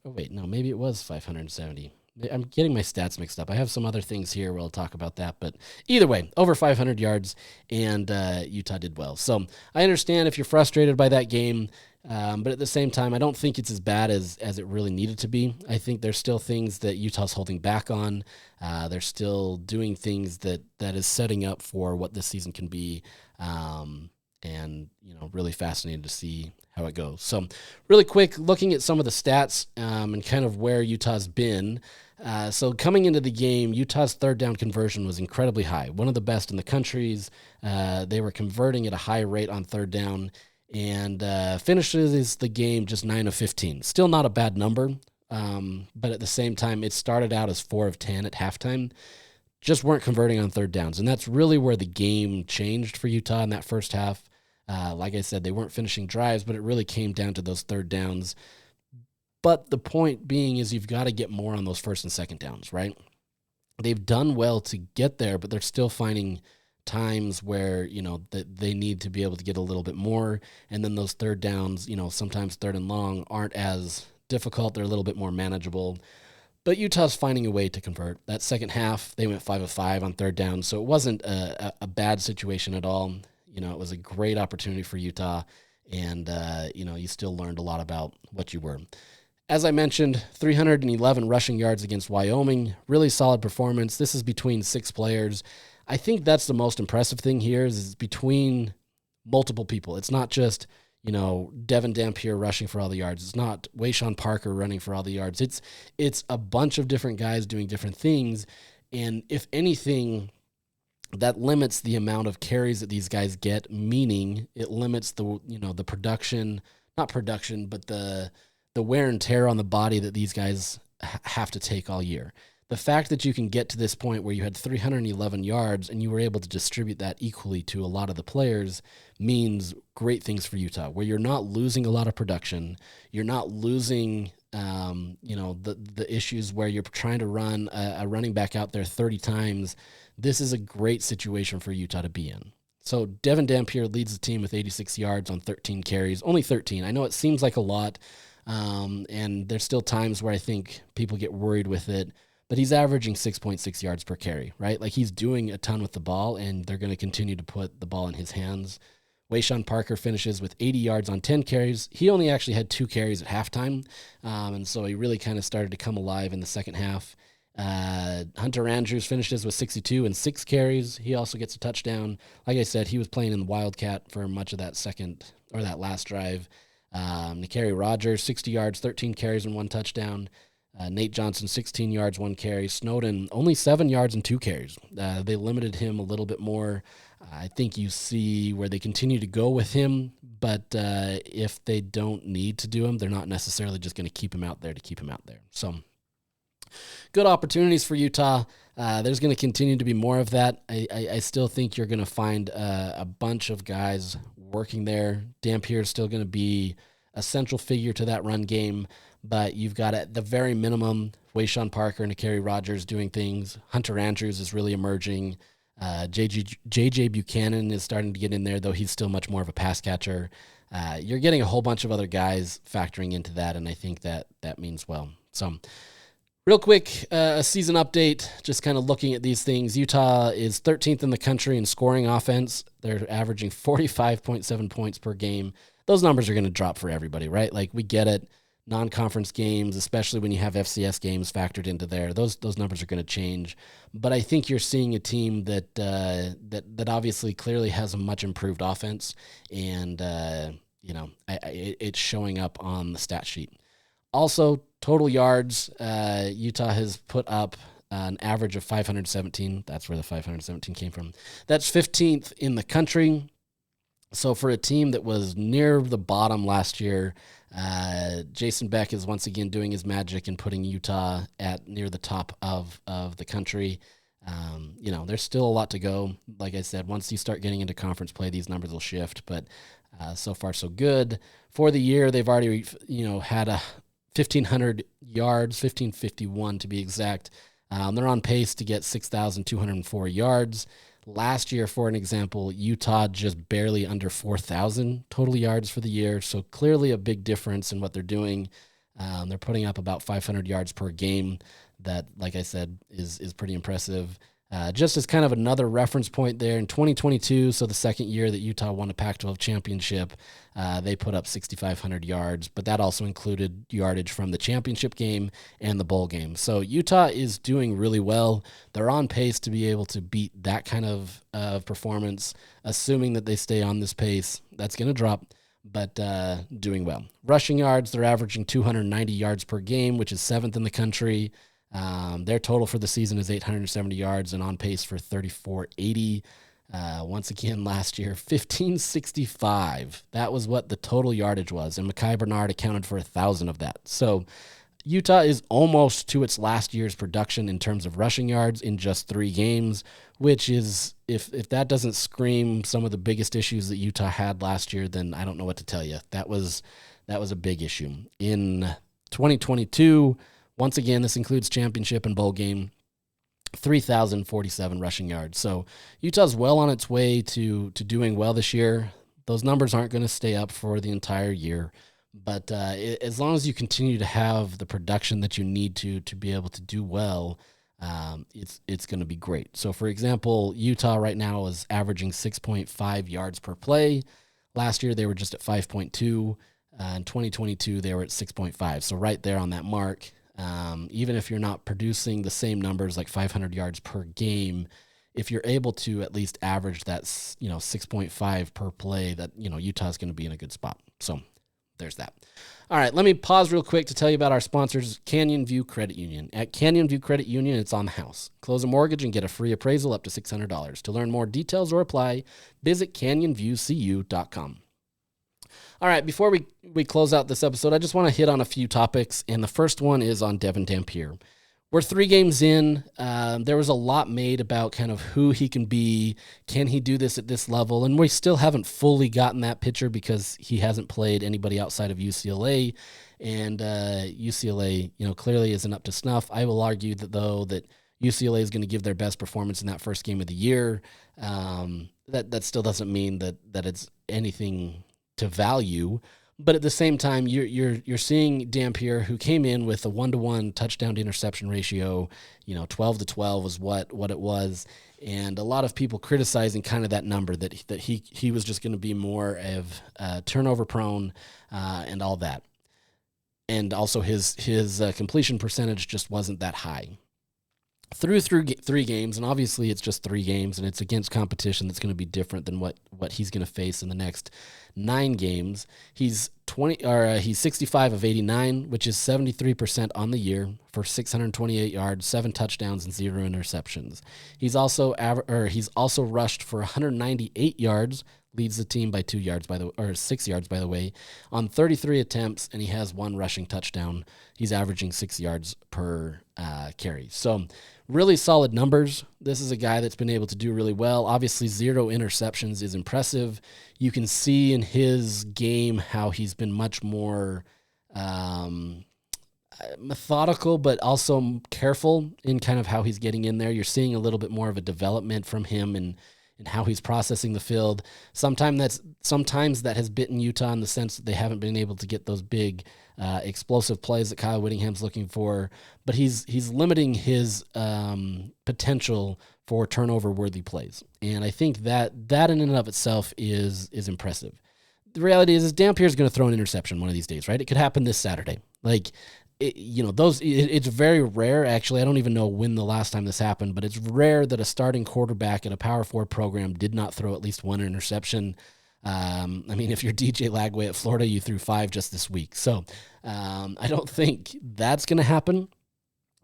maybe it was 570. I'm getting my stats mixed up. I have some other things here where I'll talk about that, but either way, over 500 yards, and Utah did well. So I understand if you're frustrated by that game, but at the same time, I don't think it's as bad as it really needed to be. I think there's still things that Utah's holding back on. They're still doing things that is setting up for what this season can be, and really fascinated to see how it goes. So really quick, looking at some of the stats and kind of where Utah's been. So coming into the game, Utah's third down conversion was incredibly high, one of the best in the countries. They were converting at a high rate on third down, and finishes the game just 9 of 15. Still not a bad number, but at the same time, it started out as 4 of 10 at halftime. Just weren't converting on third downs, and that's really where the game changed for Utah in that first half. Like I said, they weren't finishing drives, but it really came down to those third downs. But the point being is you've got to get more on those first and second downs, right? They've done well to get there, but they're still finding times where, that they need to be able to get a little bit more. And then those third downs, sometimes third and long aren't as difficult. They're a little bit more manageable. But Utah's finding a way to convert. That second half, they went 5 of 5 on third down, so it wasn't a bad situation at all. It was a great opportunity for Utah, and, you still learned a lot about what you were. As I mentioned, 311 rushing yards against Wyoming, really solid performance. This is between 6 players. I think that's the most impressive thing here is between multiple people. It's not just, Devon Dampier rushing for all the yards. It's not Wayshawn Parker running for all the yards. It's a bunch of different guys doing different things, and if anything, that limits the amount of carries that these guys get, meaning it limits the production, not production, but the wear and tear on the body that these guys have to take all year. The fact that you can get to this point where you had 311 yards and you were able to distribute that equally to a lot of the players means great things for Utah, where you're not losing a lot of production. You're not losing, the issues where you're trying to run a running back out there 30 times. This is a great situation for Utah to be in. So Devon Dampier leads the team with 86 yards on 13 carries, only 13. I know it seems like a lot, and there's still times where I think people get worried with it, but he's averaging 6.6 yards per carry, right? Like he's doing a ton with the ball, and they're going to continue to put the ball in his hands. Wayshawn Parker finishes with 80 yards on 10 carries. He only actually had 2 carries at halftime, and so he really kind of started to come alive in the second half. Hunter Andrews finishes with 62 and 6 carries. He also gets a touchdown. Like I said, he was playing in the Wildcat for much of that last drive. Nakari Rogers, 60 yards, 13 carries and 1 touchdown. Nate Johnson, 16 yards, 1 carry. Snowden, only 7 yards and 2 carries. They limited him a little bit more. I think you see where they continue to go with him, but if they don't need to do him, they're not necessarily just going to keep him out there to keep him out there. So good opportunities for Utah. There's going to continue to be more of that. I still think you're going to find a bunch of guys working there. Dampier is still going to be a central figure to that run game, but you've got at the very minimum Wayshawn Parker and Nakari Rogers doing things. Hunter Andrews is really emerging. JJ Buchanan is starting to get in there, though he's still much more of a pass catcher. You're getting a whole bunch of other guys factoring into that, and I think that means well. So real quick, a season update, just kind of looking at these things. Utah is 13th in the country in scoring offense. They're averaging 45.7 points per game. Those numbers are going to drop for everybody, right? Like, we get it. non-conference games, especially when you have FCS games factored into there, those numbers are going to change. But I think you're seeing a team that obviously clearly has a much improved offense, and it's showing up on the stat sheet. Also, total yards, Utah has put up an average of 517. That's where the 517 came from. That's 15th in the country. So for a team that was near the bottom last year, Jason Beck is once again doing his magic and putting Utah at near the top of the country. There's still a lot to go. Like I said, once you start getting into conference play, these numbers will shift, but so far so good. For the year, they've already, had a 1,500 yards, 1,551 to be exact. They're on pace to get 6,204 yards. Last year, for an example, Utah just barely under 4,000 total yards for the year. So clearly a big difference in what they're doing. They're putting up about 500 yards per game. That, like I said, is pretty impressive. Just as kind of another reference point there, in 2022, so the second year that Utah won a Pac-12 championship, they put up 6,500 yards, but that also included yardage from the championship game and the bowl game. So Utah is doing really well. They're on pace to be able to beat that kind of performance, assuming that they stay on this pace. That's going to drop, but doing well. Rushing yards, they're averaging 290 yards per game, which is 7th in the country. Their total for the season is 870 yards and on pace for 3,480. Once again, last year, 1,565. That was what the total yardage was, and Mekhi Bernard accounted for 1,000 of that. So Utah is almost to its last year's production in terms of rushing yards in just 3 games, which is, if that doesn't scream some of the biggest issues that Utah had last year, then I don't know what to tell you. That was a big issue. In 2022, once again, this includes championship and bowl game, 3,047 rushing yards. So Utah's well on its way to doing well this year. Those numbers aren't going to stay up for the entire year, but as long as you continue to have the production that you need to be able to do well, it's going to be great. So, for example, Utah right now is averaging 6.5 yards per play. Last year, they were just at 5.2. In 2022, they were at 6.5. So right there on that mark. Even if you're not producing the same numbers like 500 yards per game, if you're able to at least average that, 6.5 per play, that, Utah's going to be in a good spot. So there's that. All right, let me pause real quick to tell you about our sponsors, Canyon View Credit Union. At Canyon View Credit Union, it's on the house. Close a mortgage and get a free appraisal up to $600. To learn more details or apply, visit canyonviewcu.com. All right, before we close out this episode, I just want to hit on a few topics, and the first one is on Devon Dampier. We're 3 games in. There was a lot made about kind of who he can be. Can he do this at this level? And we still haven't fully gotten that picture because he hasn't played anybody outside of UCLA, and UCLA, clearly isn't up to snuff. I will argue that UCLA is going to give their best performance in that first game of the year. That still doesn't mean that it's anything to value, but at the same time, you're seeing Dampier, who came in with a 1-to-1 touchdown to interception ratio. 12-12 was what it was, and a lot of people criticizing kind of that number, that he was just going to be more of turnover prone and all that, and also his completion percentage just wasn't that high. Through 3 games, and obviously it's just 3 games, and it's against competition that's going to be different than what he's going to face in the next 9 games. He's 65 of 89, which is 73% on the year for 628 yards, 7 touchdowns, and 0 interceptions. He's also rushed for 198 yards, leads the team by 6 yards by the way, on 33 attempts, and he has 1 rushing touchdown. He's averaging 6 yards per carry. So really solid numbers. This is a guy that's been able to do really well. Obviously, 0 interceptions is impressive. You can see in his game how he's been much more methodical, but also careful in kind of how he's getting in there. You're seeing a little bit more of a development from him and how he's processing the field. Sometimes that has bitten Utah in the sense that they haven't been able to get those big explosive plays that Kyle Whittingham's looking for, but he's limiting his potential for turnover-worthy plays. And I think that in and of itself is impressive. The reality is Dampier's going to throw an interception one of these days, right? It could happen this Saturday. Like, it's very rare. Actually, I don't even know when the last time this happened, but it's rare that a starting quarterback at a Power 4 program did not throw at least one interception. I mean, if you're DJ Lagway at Florida, you threw 5 just this week. So I don't think that's going to happen.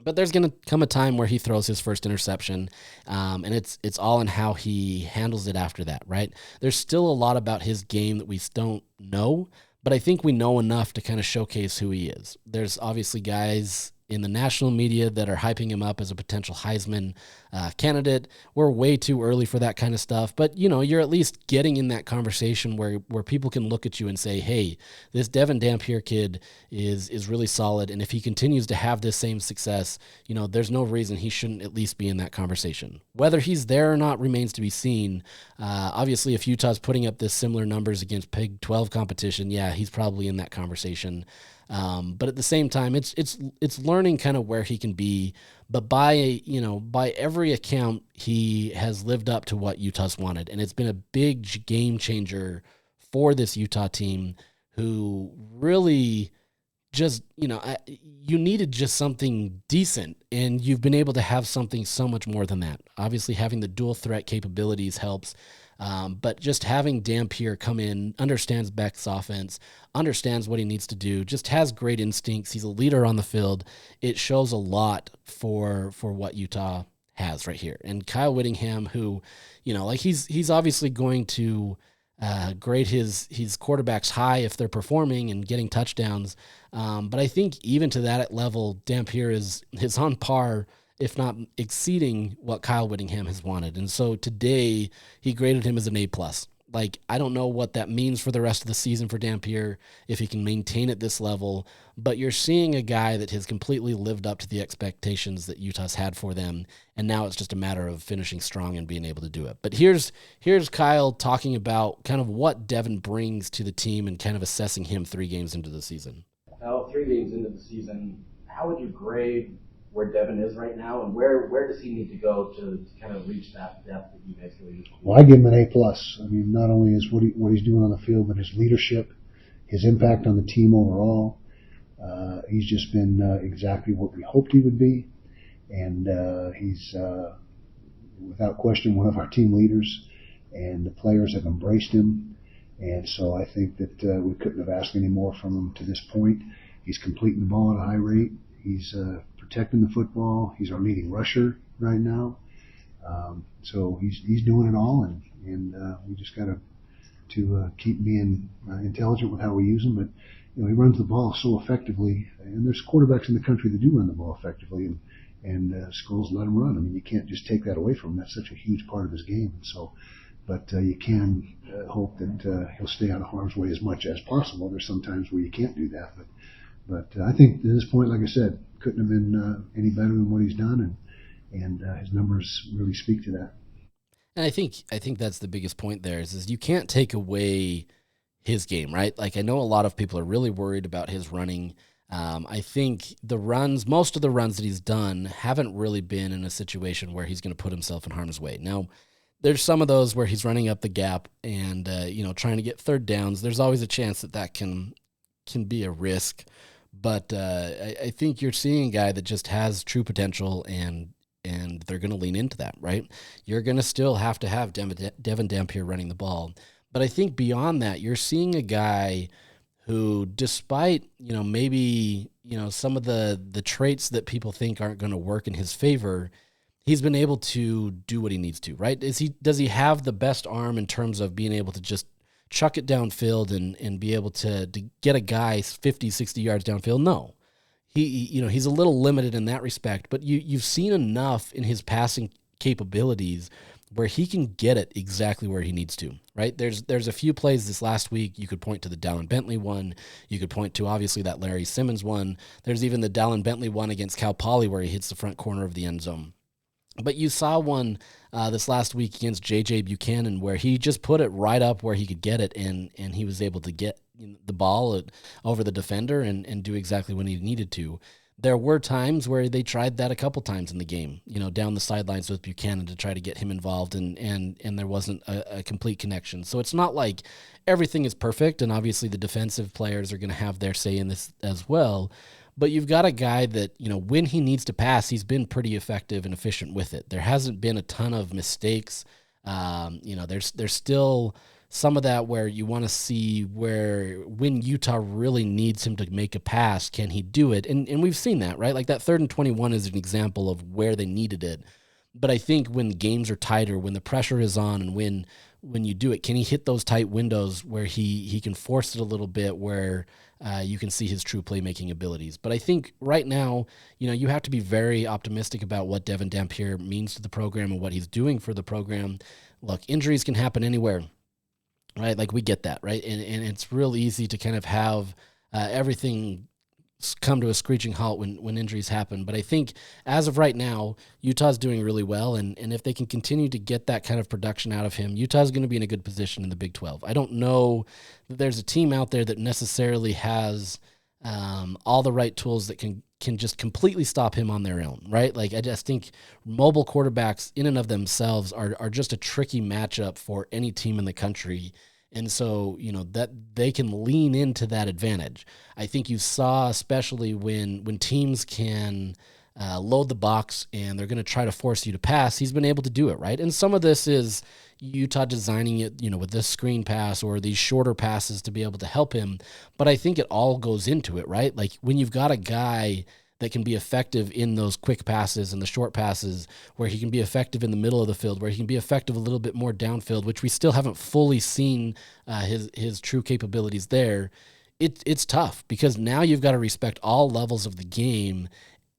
But there's going to come a time where he throws his first interception, and it's all in how he handles it after that, right? There's still a lot about his game that we don't know, but I think we know enough to kind of showcase who he is. There's obviously guys in the national media that are hyping him up as a potential Heisman candidate. We're way too early for that kind of stuff, but you're at least getting in that conversation where people can look at you and say, hey, this Devon Dampier kid is really solid, and if he continues to have this same success, there's no reason he shouldn't at least be in that conversation. Whether he's there or not remains to be seen. Obviously, if Utah's putting up this similar numbers against Big 12 competition, yeah, he's probably in that conversation. But at the same time, it's learning kind of where he can be. But by every account, he has lived up to what Utah's wanted, and it's been a big game changer for this Utah team, who really just you needed just something decent, and you've been able to have something so much more than that. Obviously, having the dual threat capabilities helps. But just having Dampier come in, understands Beck's offense, understands what he needs to do, just has great instincts. He's a leader on the field. It shows a lot for what Utah has right here. And Kyle Whittingham, who, he's obviously going to grade his quarterbacks high if they're performing and getting touchdowns. But I think even to that level, Dampier is on par, if not exceeding what Kyle Whittingham has wanted. And so today he graded him as an A+. Like, I don't know what that means for the rest of the season for Dampier, if he can maintain at this level, but you're seeing a guy that has completely lived up to the expectations that Utah's had for them. And now it's just a matter of finishing strong and being able to do it. But here's Kyle talking about kind of what Devon brings to the team and kind of assessing him 3 games into the season. Now, 3 games into the season, how would you grade where Devon is right now, and where does he need to go to kind of reach that depth that you guys really? Well, I give him an A+. I mean, not only is what he's doing on the field, but his leadership, his impact on the team overall. He's just been exactly what we hoped he would be, and he's without question one of our team leaders, and the players have embraced him. And so I think that we couldn't have asked any more from him to this point. He's completing the ball at a high rate. He's protecting the football. He's our leading rusher right now. So he's doing it all, and we just got to keep being intelligent with how we use him. But he runs the ball so effectively, and there's quarterbacks in the country that do run the ball effectively, and schools let him run. I mean, you can't just take that away from him. That's such a huge part of his game. And so, but you can hope that he'll stay out of harm's way as much as possible. There's some times where you can't do that, but I think at this point, like I said, couldn't have been any better than what he's done, and his numbers really speak to that. And I think that's the biggest point there is you can't take away his game, right? Like, I know a lot of people are really worried about his running. I think most of the runs that he's done haven't really been in a situation where he's going to put himself in harm's way. Now, there's some of those where he's running up the gap and trying to get third downs. There's always a chance that can be a risk. But I think you're seeing a guy that just has true potential, and they're going to lean into that, right? You're going to still have to have Devon Dampier running the ball. But I think beyond that, you're seeing a guy who, despite, maybe, some of the traits that people think aren't going to work in his favor, he's been able to do what he needs to, right? Does he have the best arm in terms of being able to just chuck it downfield and be able to get a guy 50, 60 yards downfield? No. He's a little limited in that respect, but you've seen enough in his passing capabilities where he can get it exactly where he needs to, right? There's a few plays this last week. You could point to the Dallin Bentley one. You could point to, obviously, that Larry Simmons one. There's even the Dallin Bentley one against Cal Poly where he hits the front corner of the end zone. But you saw one this last week against J.J. Buchanan where he just put it right up where he could get it, and he was able to get the ball over the defender and do exactly what he needed to. There were times where they tried that a couple times in the game, down the sidelines with Buchanan to try to get him involved, and there wasn't a complete connection. So it's not like everything is perfect, and obviously the defensive players are going to have their say in this as well. But you've got a guy that, when he needs to pass, he's been pretty effective and efficient with it. There hasn't been a ton of mistakes. There's still some of that where you want to see when Utah really needs him to make a pass, can he do it? And we've seen that, right? Like that 3rd and 21 is an example of where they needed it. But I think when games are tighter, when the pressure is on, and when you do it, can he hit those tight windows where he can force it a little bit, where you can see his true playmaking abilities? But I think right now, you have to be very optimistic about what Devon Dampier means to the program and what he's doing for the program. Look, injuries can happen anywhere, right? Like we get that, right? And it's real easy to kind of have everything come to a screeching halt when injuries happen. But I think as of right now, Utah's doing really well. And if they can continue to get that kind of production out of him, Utah's going to be in a good position in the Big 12. I don't know that there's a team out there that necessarily has all the right tools that can just completely stop him on their own, right? Like I just think mobile quarterbacks in and of themselves are just a tricky matchup for any team in the country. And so, that they can lean into that advantage. I think you saw, especially when teams can load the box and they're going to try to force you to pass, he's been able to do it, right? And some of this is Utah designing it, with this screen pass or these shorter passes to be able to help him. But I think it all goes into it, right? Like when you've got a guy that can be effective in those quick passes and the short passes, where he can be effective in the middle of the field, where he can be effective a little bit more downfield, which we still haven't fully seen his true capabilities there. It's tough because now you've got to respect all levels of the game,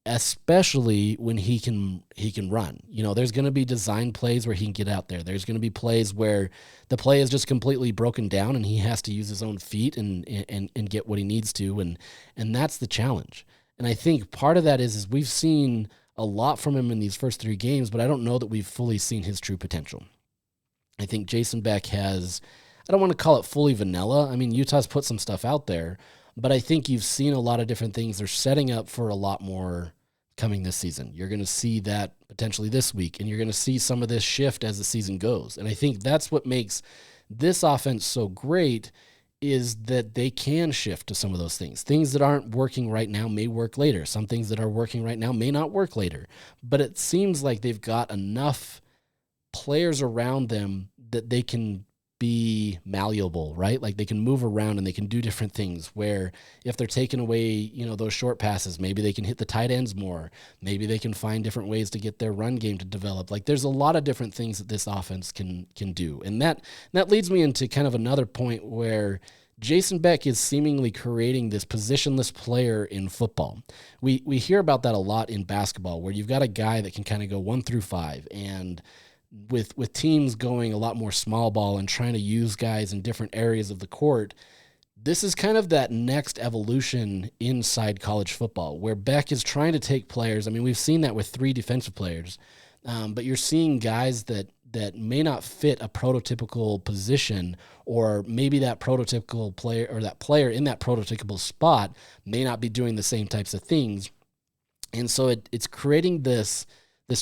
especially when he can run. There's going to be design plays where he can get out there. There's going to be plays where the play is just completely broken down and he has to use his own feet and get what he needs to, and that's the challenge. And I think part of that is we've seen a lot from him in these first 3 games, but I don't know that we've fully seen his true potential. I think Jason Beck has, I don't want to call it fully vanilla. I mean, Utah's put some stuff out there, but I think you've seen a lot of different things. They're setting up for a lot more coming this season. You're going to see that potentially this week, and you're going to see some of this shift as the season goes. And I think that's what makes this offense so great, is that they can shift to some of those things. Things that aren't working right now may work later. Some things that are working right now may not work later. But it seems like they've got enough players around them that they can be malleable, right? Like they can move around and they can do different things, where if they're taking away, those short passes, maybe they can hit the tight ends more. Maybe they can find different ways to get their run game to develop. Like there's a lot of different things that this offense can do. And that leads me into kind of another point where Jason Beck is seemingly creating this positionless player in football. We hear about that a lot in basketball, where you've got a guy that can kind of go 1 through 5, and with teams going a lot more small ball and trying to use guys in different areas of the court, this is kind of that next evolution inside college football, where Beck is trying to take players. I mean, we've seen that with 3 defensive players, but you're seeing guys that may not fit a prototypical position, or maybe that prototypical player or that player in that prototypical spot may not be doing the same types of things. And so it's creating this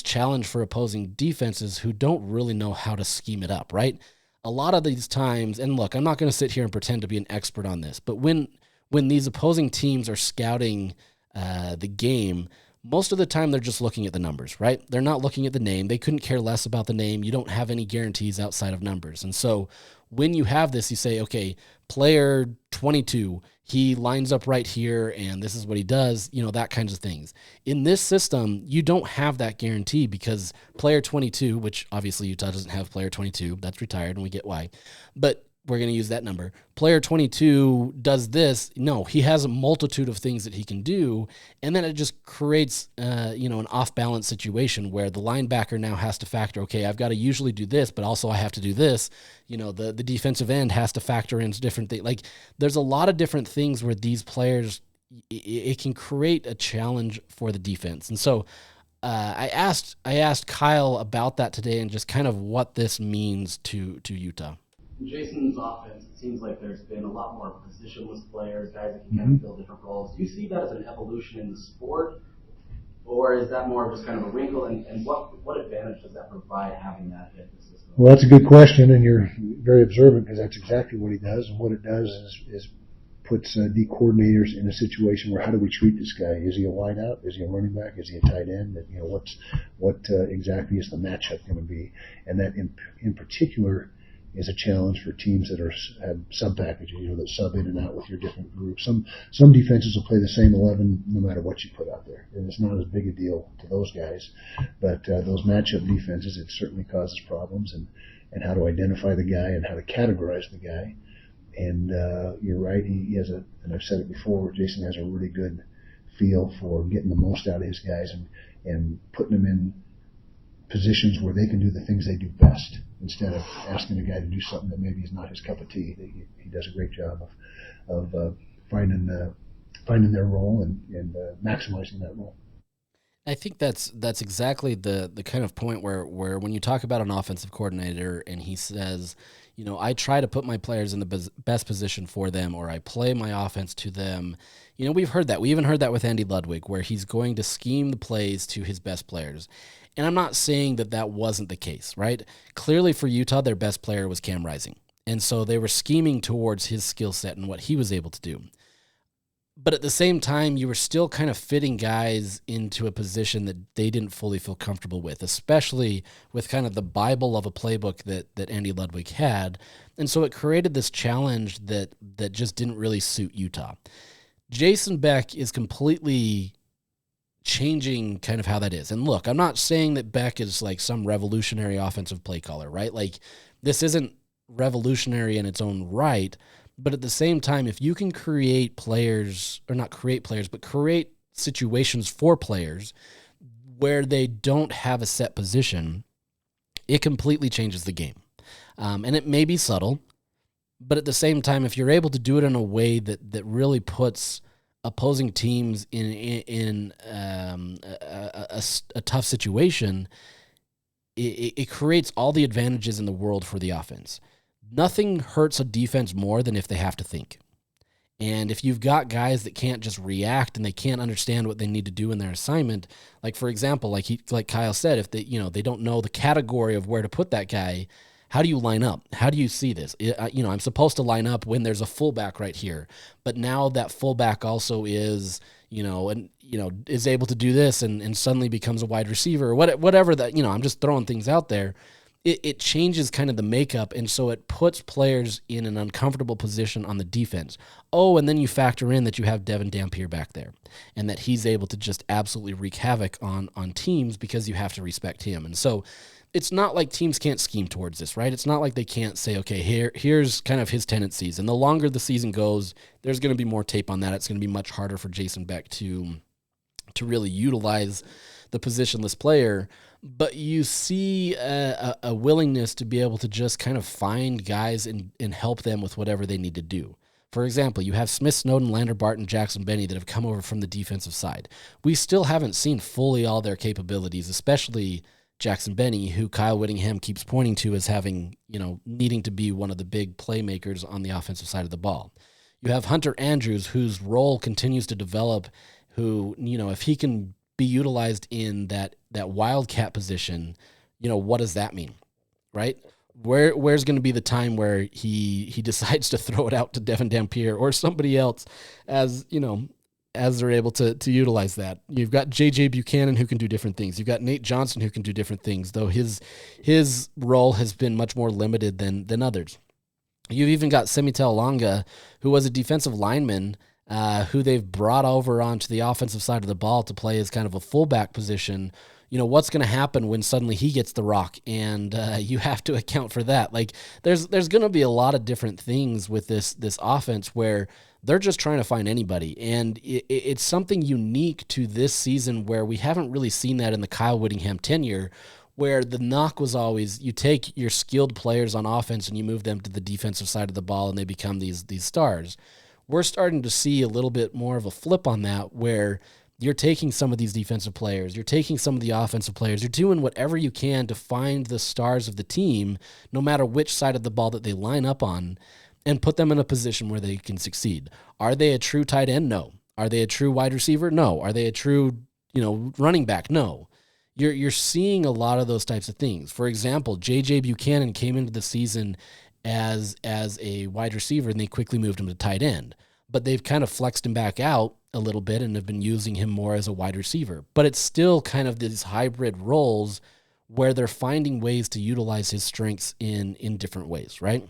challenge for opposing defenses who don't really know how to scheme it up, right? A lot of these times, and look, I'm not going to sit here and pretend to be an expert on this, but when these opposing teams are scouting the game, most of the time they're just looking at the numbers, right? They're not looking at the name. They couldn't care less about the name. You don't have any guarantees outside of numbers. And so when you have this, you say, okay, player 22, he lines up right here, and this is what he does, that kinds of things. In this system, you don't have that guarantee, because player 22, which obviously Utah doesn't have player 22, that's retired, and we get why, but we're going to use that number. Player 22 does this. No, he has a multitude of things that he can do, and then it just creates, an off-balance situation where the linebacker now has to factor, okay, I've got to usually do this, but also I have to do this. The defensive end has to factor into different things. Like, there's a lot of different things where these players, it can create a challenge for the defense. And so I asked Kyle about that today, and just kind of what this means to Utah. In Jason's offense, it seems like there's been a lot more positionless players, guys that can kind of fill different roles. Do you see that as an evolution in the sport, or is that more of just kind of a wrinkle? And what advantage does that provide having that in the system? Well, that's a good question, and you're very observant because that's exactly what he does. And what it does is puts D coordinators in a situation where how do we treat this guy? Is he a wideout? Is he a running back? Is he a tight end? You know, what exactly is the matchup going to be? And that in particular is a challenge for teams that have sub packages, you know, that sub in and out with your different groups. Some defenses will play the same 11 no matter what you put out there, and it's not as big a deal to those guys. But those matchup defenses, it certainly causes problems, and how to identify the guy and how to categorize the guy. And you're right, he has and I've said it before, Jason has a really good feel for getting the most out of his guys and putting them in positions where they can do the things they do best instead of asking a guy to do something that maybe is not his cup of tea. He does a great job of finding their role and maximizing that role. I think that's exactly the kind of point where when you talk about an offensive coordinator and he says, you know, I try to put my players in the best position for them, or I play my offense to them. You know, we've heard that. We even heard that with Andy Ludwig, where he's going to scheme the plays to his best players. And I'm not saying that wasn't the case, right? Clearly for Utah, their best player was Cam Rising. And so they were scheming towards his skill set and what he was able to do. But at the same time, you were still kind of fitting guys into a position that they didn't fully feel comfortable with, especially with kind of the Bible of a playbook that Andy Ludwig had. And so it created this challenge that just didn't really suit Utah. Jason Beck is completely changing kind of how that is. And look, I'm not saying that Beck is like some revolutionary offensive play caller, right? Like, this isn't revolutionary in its own right. But at the same time, if you can create players, or not create players, but create situations for players where they don't have a set position, it completely changes the game. And it may be subtle, but at the same time, if you're able to do it in a way that really puts opposing teams in a tough situation, it creates all the advantages in the world for the offense. Nothing hurts a defense more than if they have to think. And if you've got guys that can't just react and they can't understand what they need to do in their assignment, like for example, like Kyle said, if they don't know the category of where to put that guy, how do you line up? How do you see this? I'm supposed to line up when there's a fullback right here, but now that fullback also is, is able to do this and suddenly becomes a wide receiver or whatever that, I'm just throwing things out there. It changes kind of the makeup, and so it puts players in an uncomfortable position on the defense. Oh, and then you factor in that you have Devon Dampier back there, and that he's able to just absolutely wreak havoc on teams because you have to respect him. And so it's not like teams can't scheme towards this, right? It's not like they can't say, okay, here's kind of his tendencies. And the longer the season goes, there's going to be more tape on that. It's going to be much harder for Jason Beck to really utilize the positionless player. But you see a willingness to be able to just kind of find guys and help them with whatever they need to do. For example, you have Smith, Snowden, Lander Barton, Jackson Benny that have come over from the defensive side. We still haven't seen fully all their capabilities, especially Jackson Benny, who Kyle Whittingham keeps pointing to as having, needing to be one of the big playmakers on the offensive side of the ball. You have Hunter Andrews, whose role continues to develop, who, if he can be utilized in that wildcat position, what does that mean, right? Where's going to be the time where he decides to throw it out to Devon Dampier or somebody else as they're able to utilize that? You've got J.J. Buchanan who can do different things. You've got Nate Johnson who can do different things, though his role has been much more limited than others. You've even got Semitel Longa, who was a defensive lineman, who they've brought over onto the offensive side of the ball to play as kind of a fullback position. What's going to happen when suddenly he gets the rock, and you have to account for that. Like, there's going to be a lot of different things with this offense where they're just trying to find anybody, and it's something unique to this season where we haven't really seen that in the Kyle Whittingham tenure, where the knock was always you take your skilled players on offense and you move them to the defensive side of the ball and they become these stars. We're starting to see a little bit more of a flip on that, where You're taking some of these defensive players, you're taking some of the offensive players, you're doing whatever you can to find the stars of the team, no matter which side of the ball that they line up on, and put them in a position where they can succeed. Are they a true tight end? No. Are they a true wide receiver? No. Are they a true, running back? No. You're seeing a lot of those types of things. For example, J.J. Buchanan came into the season as a wide receiver, and they quickly moved him to tight end. But they've kind of flexed him back out a little bit and have been using him more as a wide receiver. But it's still kind of these hybrid roles where they're finding ways to utilize his strengths in different ways, right?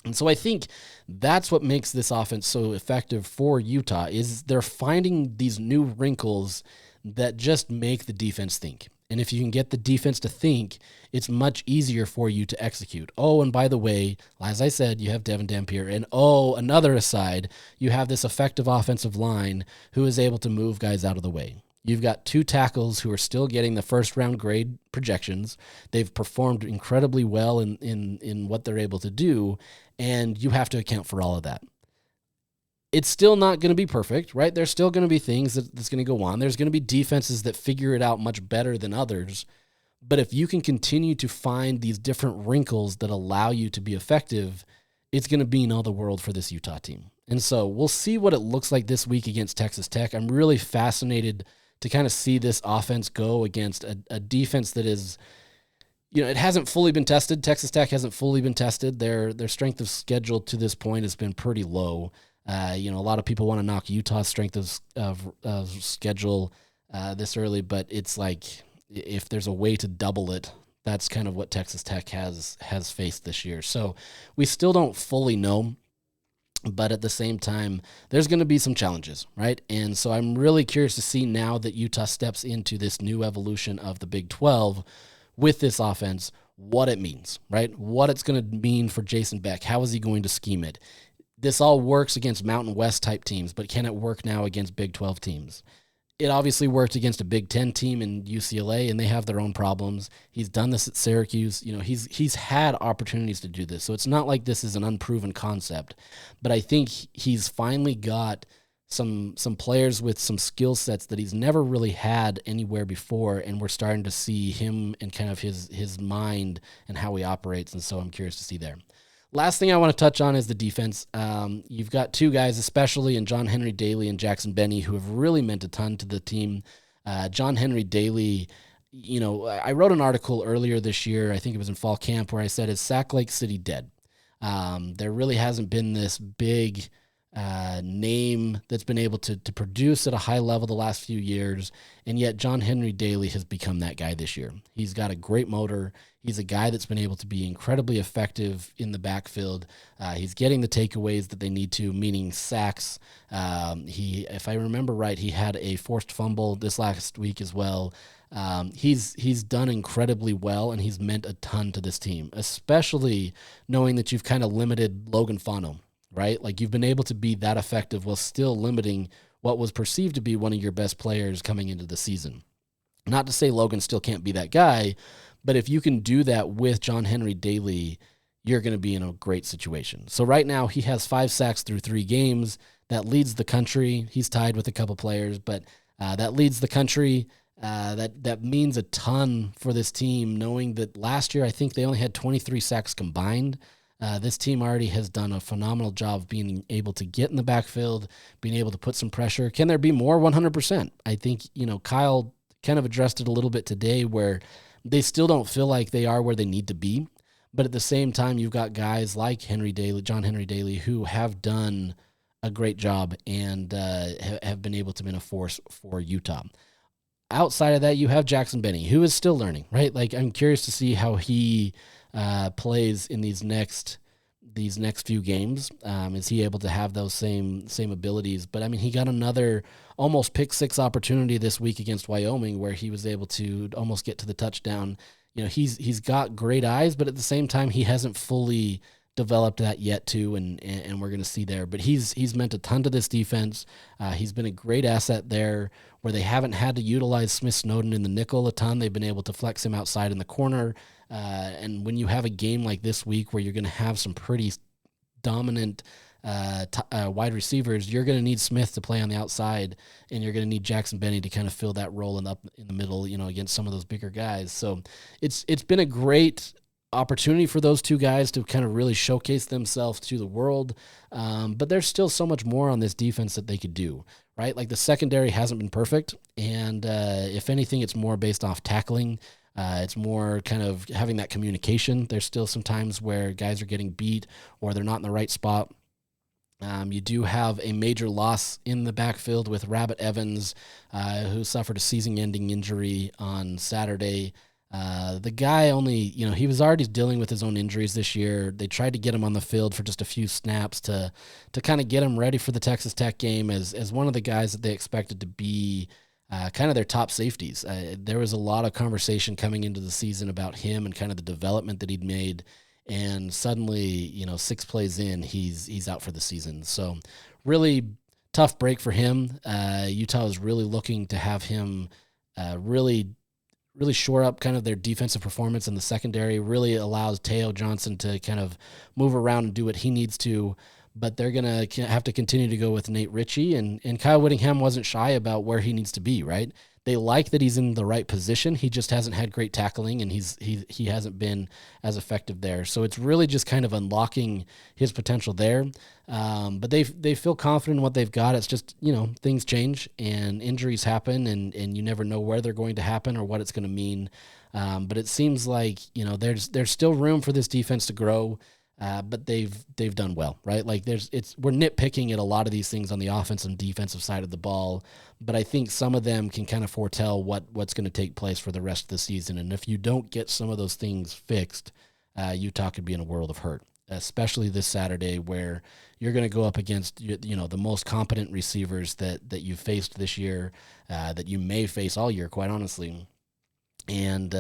And so I think that's what makes this offense so effective for Utah, is they're finding these new wrinkles that just make the defense think. And if you can get the defense to think, it's much easier for you to execute. Oh, and by the way, as I said, you have Devon Dampier. And another aside, you have this effective offensive line who is able to move guys out of the way. You've got 2 tackles who are still getting the first-round grade projections. They've performed incredibly well in what they're able to do, and you have to account for all of that. It's still not going to be perfect, right? There's still going to be things that's going to go on. There's going to be defenses that figure it out much better than others. But if you can continue to find these different wrinkles that allow you to be effective, it's going to mean all the world for this Utah team. And so we'll see what it looks like this week against Texas Tech. I'm really fascinated to kind of see this offense go against a defense that is, it hasn't fully been tested. Texas Tech hasn't fully been tested. Their strength of schedule to this point has been pretty low. A lot of people want to knock Utah's strength of schedule this early, but it's like if there's a way to double it, that's kind of what Texas Tech has faced this year. So we still don't fully know, but at the same time, there's going to be some challenges, right? And so I'm really curious to see now that Utah steps into this new evolution of the Big 12 with this offense, what it means, right? What it's going to mean for Jason Beck. How is he going to scheme it? This all works against Mountain West type teams, but can it work now against Big 12 teams? It obviously worked against a Big 10 team in UCLA, and they have their own problems. He's done this at Syracuse. He's had opportunities to do this, so it's not like this is an unproven concept. But I think he's finally got some players with some skill sets that he's never really had anywhere before, and we're starting to see him and kind of his mind and how he operates, and so I'm curious to see there. Last thing I want to touch on is the defense. You've got 2 guys, especially in John Henry Daly and Jackson Benny, who have really meant a ton to the team. John Henry Daly, I wrote an article earlier this year, I think it was in fall camp, where I said, is Sack Lake City dead? There really hasn't been this big name that's been able to produce at a high level the last few years, and yet John Henry Daly has become that guy this year. He's got a great motor. He's a guy that's been able to be incredibly effective in the backfield. He's getting the takeaways that they need to, meaning sacks. If I remember right, he had a forced fumble this last week as well. He's done incredibly well, and he's meant a ton to this team, especially knowing that you've kind of limited Logan Fano, right? Like, you've been able to be that effective while still limiting what was perceived to be one of your best players coming into the season. Not to say Logan still can't be that guy, but if you can do that with John Henry Daly, you're going to be in a great situation. So right now he has 5 sacks through 3 games. That leads the country. He's tied with a couple players, but that leads the country. That means a ton for this team, knowing that last year I think they only had 23 sacks combined. This team already has done a phenomenal job of being able to get in the backfield, being able to put some pressure. Can there be more? 100%. I think, Kyle kind of addressed it a little bit today, where they still don't feel like they are where they need to be. But at the same time, you've got guys like John Henry Daly, who have done a great job and have been able to be a force for Utah. Outside of that, you have Jackson Benny, who is still learning, right? Like, I'm curious to see how he plays in these next few games. Is he able to have those same abilities? But I mean, he got another almost pick 6 opportunity this week against Wyoming, where he was able to almost get to the touchdown. He's got great eyes, but at the same time, he hasn't fully developed that yet too, and we're going to see there. But he's meant a ton to this defense. He's been a great asset there, where they haven't had to utilize Smith Snowden in the nickel a ton. They've been able to flex him outside in the corner. And when you have a game like this week, where you're going to have some pretty dominant wide receivers, you're going to need Smith to play on the outside, and you're going to need Jackson Benny to kind of fill that role up in the middle, against some of those bigger guys. So it's been a great opportunity for those two guys to kind of really showcase themselves to the world. But there's still so much more on this defense that they could do, right? Like the secondary hasn't been perfect. And if anything, it's more based off tackling. It's more kind of having that communication. There's still some times where guys are getting beat or they're not in the right spot. You do have a major loss in the backfield with Rabbit Evans, who suffered a season-ending injury on Saturday. The guy he was already dealing with his own injuries this year. They tried to get him on the field for just a few snaps to kind of get him ready for the Texas Tech game as one of the guys that they expected to be kind of their top safeties. There was a lot of conversation coming into the season about him and kind of the development that he'd made. And suddenly, 6 plays in, he's out for the season. So really tough break for him. Utah is really looking to have him really shore up kind of their defensive performance in the secondary, really allows Teo Johnson to kind of move around and do what he needs to. But they're going to have to continue to go with Nate Ritchie, and Kyle Whittingham wasn't shy about where he needs to be, right? They like that he's in the right position. He just hasn't had great tackling, and he hasn't been as effective there. So it's really just kind of unlocking his potential there. But they feel confident in what they've got. It's just, things change and injuries happen, and you never know where they're going to happen or what it's going to mean. But it seems like, there's still room for this defense to grow. But they've done well, right? Like we're nitpicking at a lot of these things on the offensive and defensive side of the ball, but I think some of them can kind of foretell what's going to take place for the rest of the season. And if you don't get some of those things fixed, Utah could be in a world of hurt, especially this Saturday where you're going to go up against, the most competent receivers that you faced this year, that you may face all year, quite honestly. And,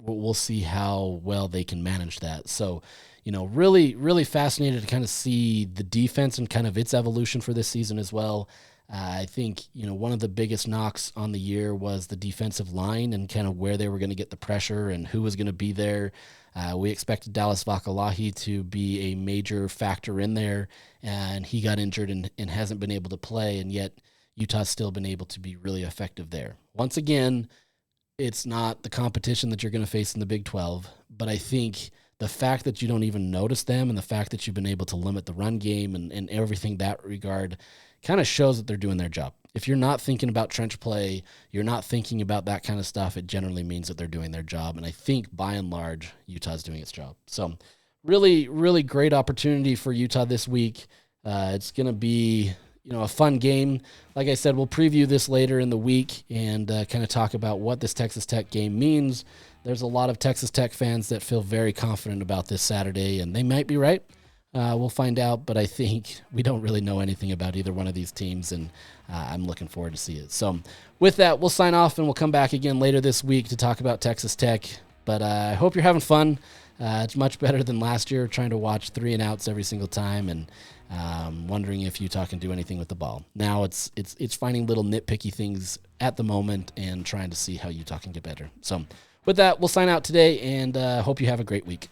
we'll see how well they can manage that. So, really, really fascinated to kind of see the defense and kind of its evolution for this season as well. I think, one of the biggest knocks on the year was the defensive line and kind of where they were going to get the pressure and who was going to be there. We expected Dallas Vakalahi to be a major factor in there, and he got injured and hasn't been able to play, and yet Utah's still been able to be really effective there. Once again, it's not the competition that you're going to face in the Big 12, but I think the fact that you don't even notice them and the fact that you've been able to limit the run game and everything that regard kind of shows that they're doing their job. If you're not thinking about trench play, you're not thinking about that kind of stuff, it generally means that they're doing their job. And I think by and large, Utah's doing its job. So really, really great opportunity for Utah this week. It's going to be, a fun game. Like I said, we'll preview this later in the week and kind of talk about what this Texas Tech game means. There's a lot of Texas Tech fans that feel very confident about this Saturday, and they might be right. We'll find out, but I think we don't really know anything about either one of these teams, and I'm looking forward to see it. So with that, we'll sign off, and we'll come back again later this week to talk about Texas Tech. But I hope you're having fun. It's much better than last year, trying to watch 3 and outs every single time, and wondering if Utah can do anything with the ball. Now it's finding little nitpicky things at the moment and trying to see how Utah can get better. So with that, we'll sign out today, and hope you have a great week.